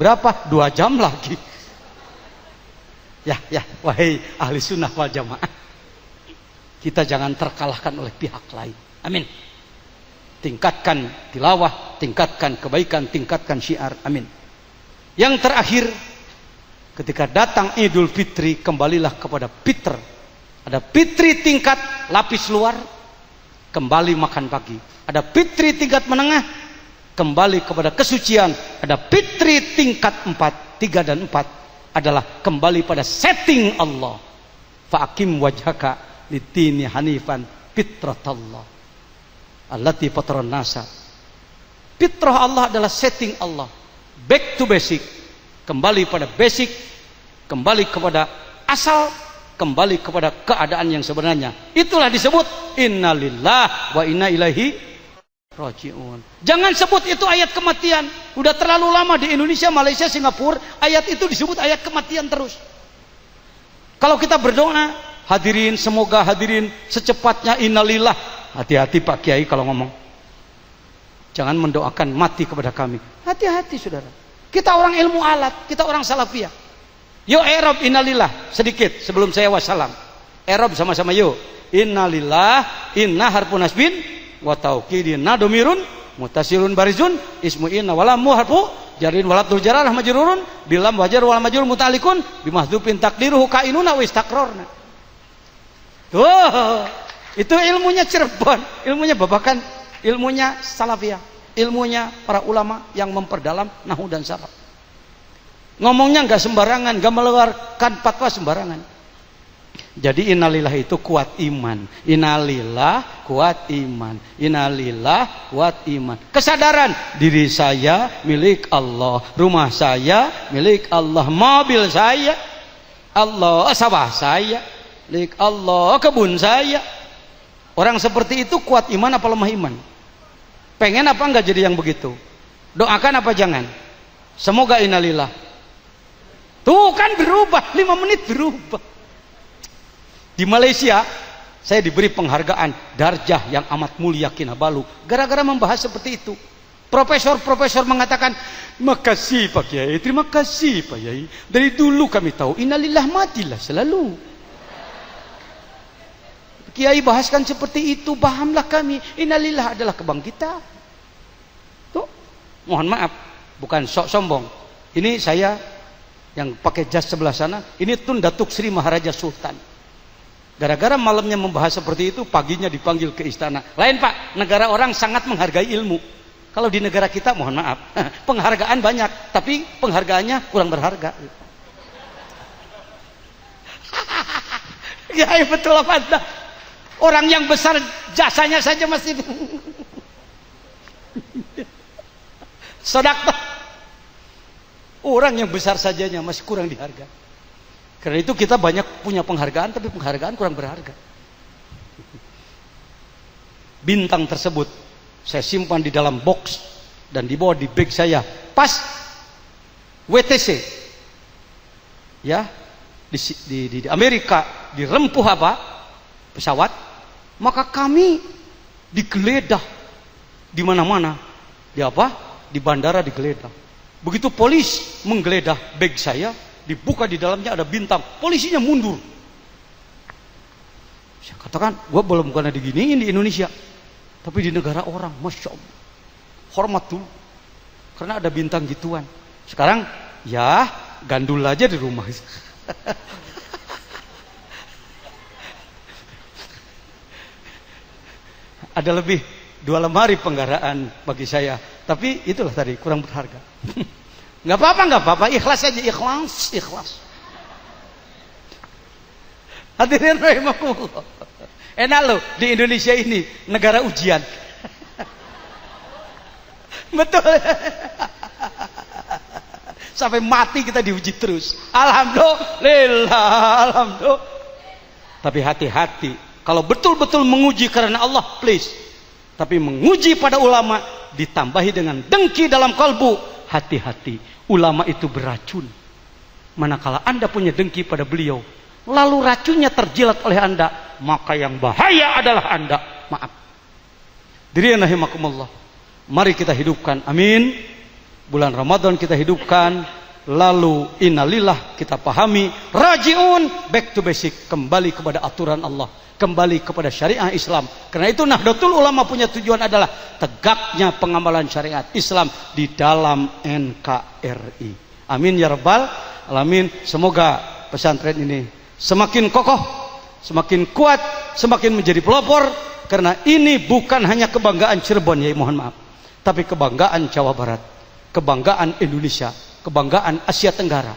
Berapa? 2 jam lagi. Ya, wahai ahli sunnah wal jamaah, kita jangan terkalahkan oleh pihak lain. Amin. Tingkatkan tilawah, tingkatkan kebaikan, tingkatkan syiar. Amin. Yang terakhir, ketika datang Idul Fitri, kembalilah kepada fitr. Ada fitri tingkat lapis luar, kembali makan pagi. Ada fitri tingkat menengah, kembali kepada kesucian. Ada fitri tingkat 4, 3 dan 4 adalah kembali pada setting Allah. Fa'akim wajhaka litini hanifan fitratallah allati fataran nasa. Fitrah Allah adalah setting Allah. Back to basic. Kembali pada basic, kembali kepada asal, kembali kepada keadaan yang sebenarnya. Itulah disebut innalillah wa inna ilaihi rajiun. Jangan sebut itu ayat kematian. Udah terlalu lama di Indonesia, Malaysia, Singapura ayat itu disebut ayat kematian terus. Kalau kita berdoa, hadirin, semoga hadirin secepatnya innalillah. Hati-hati Pak Kiai kalau ngomong. Jangan mendoakan mati kepada kami. Hati-hati saudara. Kita orang ilmu alat, kita orang salafiyah. Yuk Erob innalillah sedikit sebelum saya wassalam. Erob sama-sama yuk. Innalillah, inna harfun nasbin wa taukidin nadomirun mutasilun barizun ismu inna walamu harfu jarin walatul jararah majrurun bilam wajar wal majrur mutalikun bimahdhufin takdiruhu kainuna wa istakrorna. Tuh, itu ilmunya Cirebon, ilmunya babakan, ilmunya salafiyah, ilmunya para ulama yang memperdalam nahwu dan saraf. Ngomongnya nggak sembarangan, nggak mengeluarkan fatwa sembarangan. Jadi innalillah itu kuat iman. Innalillah kuat iman. Innalillah kuat iman. Kesadaran diri saya milik Allah, rumah saya milik Allah, mobil saya Allah, sawah saya milik Allah, kebun saya. Orang seperti itu kuat iman apa lemah iman? Pengen apa enggak jadi yang begitu? Doakan apa jangan? Semoga innalillah. Tuh kan berubah, 5 menit berubah. Di Malaysia saya diberi penghargaan darjah yang amat mulia kinabalu gara-gara membahas seperti itu. Profesor-profesor mengatakan, makasih Pak Kiai, terima kasih Pak Kiai, dari dulu kami tahu innalillah matilah selalu. Kiai bahaskan seperti itu, pahamlah kami, innalillah adalah kebangkitan. Tuh, mohon maaf, bukan sok sombong, ini saya yang pakai jas sebelah sana, ini Tun Datuk Sri Maharaja Sultan. Gara-gara malamnya membahas seperti itu, paginya dipanggil ke istana. Lain Pak, negara orang sangat menghargai ilmu. Kalau di negara kita, mohon maaf, penghargaan banyak, tapi penghargaannya kurang berharga. Ya betul apa anda? Orang yang besar jasanya saja masih sedekah. Orang yang besar sajanya masih kurang dihargai. Karena itu kita banyak punya penghargaan, tapi penghargaan kurang berharga. Bintang tersebut saya simpan di dalam box dan dibawa di bag saya pas WTC, ya, di Amerika dirempuh apa pesawat, maka kami digeledah di mana-mana, di apa, di bandara digeledah. Begitu polis menggeledah bag saya, dibuka di dalamnya ada bintang, polisinya mundur. Saya katakan, gua belum pernah diginiin di Indonesia, tapi di negara orang, masya Allah, hormat dulu, karena ada bintang gituan. Sekarang, ya gandul aja di rumah. Ada lebih 2 lemari penggaraan bagi saya, tapi itulah tadi kurang berharga. Nggak apa-apa, ikhlas aja, ikhlas. Hadirin rahimakumullah. Enak loh di Indonesia ini, negara ujian. Betul. Sampai mati kita diuji terus. Alhamdulillah, alhamdulillah. Tapi hati-hati, kalau betul-betul menguji karena Allah, please. Tapi menguji pada ulama ditambahi dengan dengki dalam kalbu, hati-hati. Ulama itu beracun. Manakala Anda punya dengki pada beliau, lalu racunnya terjilat oleh Anda, maka yang bahaya adalah Anda. Maaf. Diri rahimakumullah. Mari kita hidupkan, amin. Bulan Ramadan kita hidupkan, lalu innalillah kita pahami, rajiun, back to basic, kembali kepada aturan Allah, kembali kepada syariah Islam. Karena itu Nahdlatul Ulama punya tujuan adalah tegaknya pengamalan syariat Islam di dalam NKRI. Amin ya rabbal alamin. Semoga pesantren ini semakin kokoh, semakin kuat, semakin menjadi pelopor. Karena ini bukan hanya kebanggaan Cirebon, ya mohon maaf, tapi kebanggaan Jawa Barat, kebanggaan Indonesia, kebanggaan Asia Tenggara.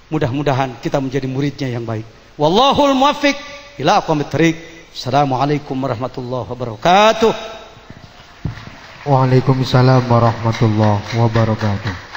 Mudah-mudahan kita menjadi muridnya yang baik. Wallahul muwaffiq ila aqwamit thariq. Assalamualaikum warahmatullahi wabarakatuh. Waalaikumsalam warahmatullahi wabarakatuh.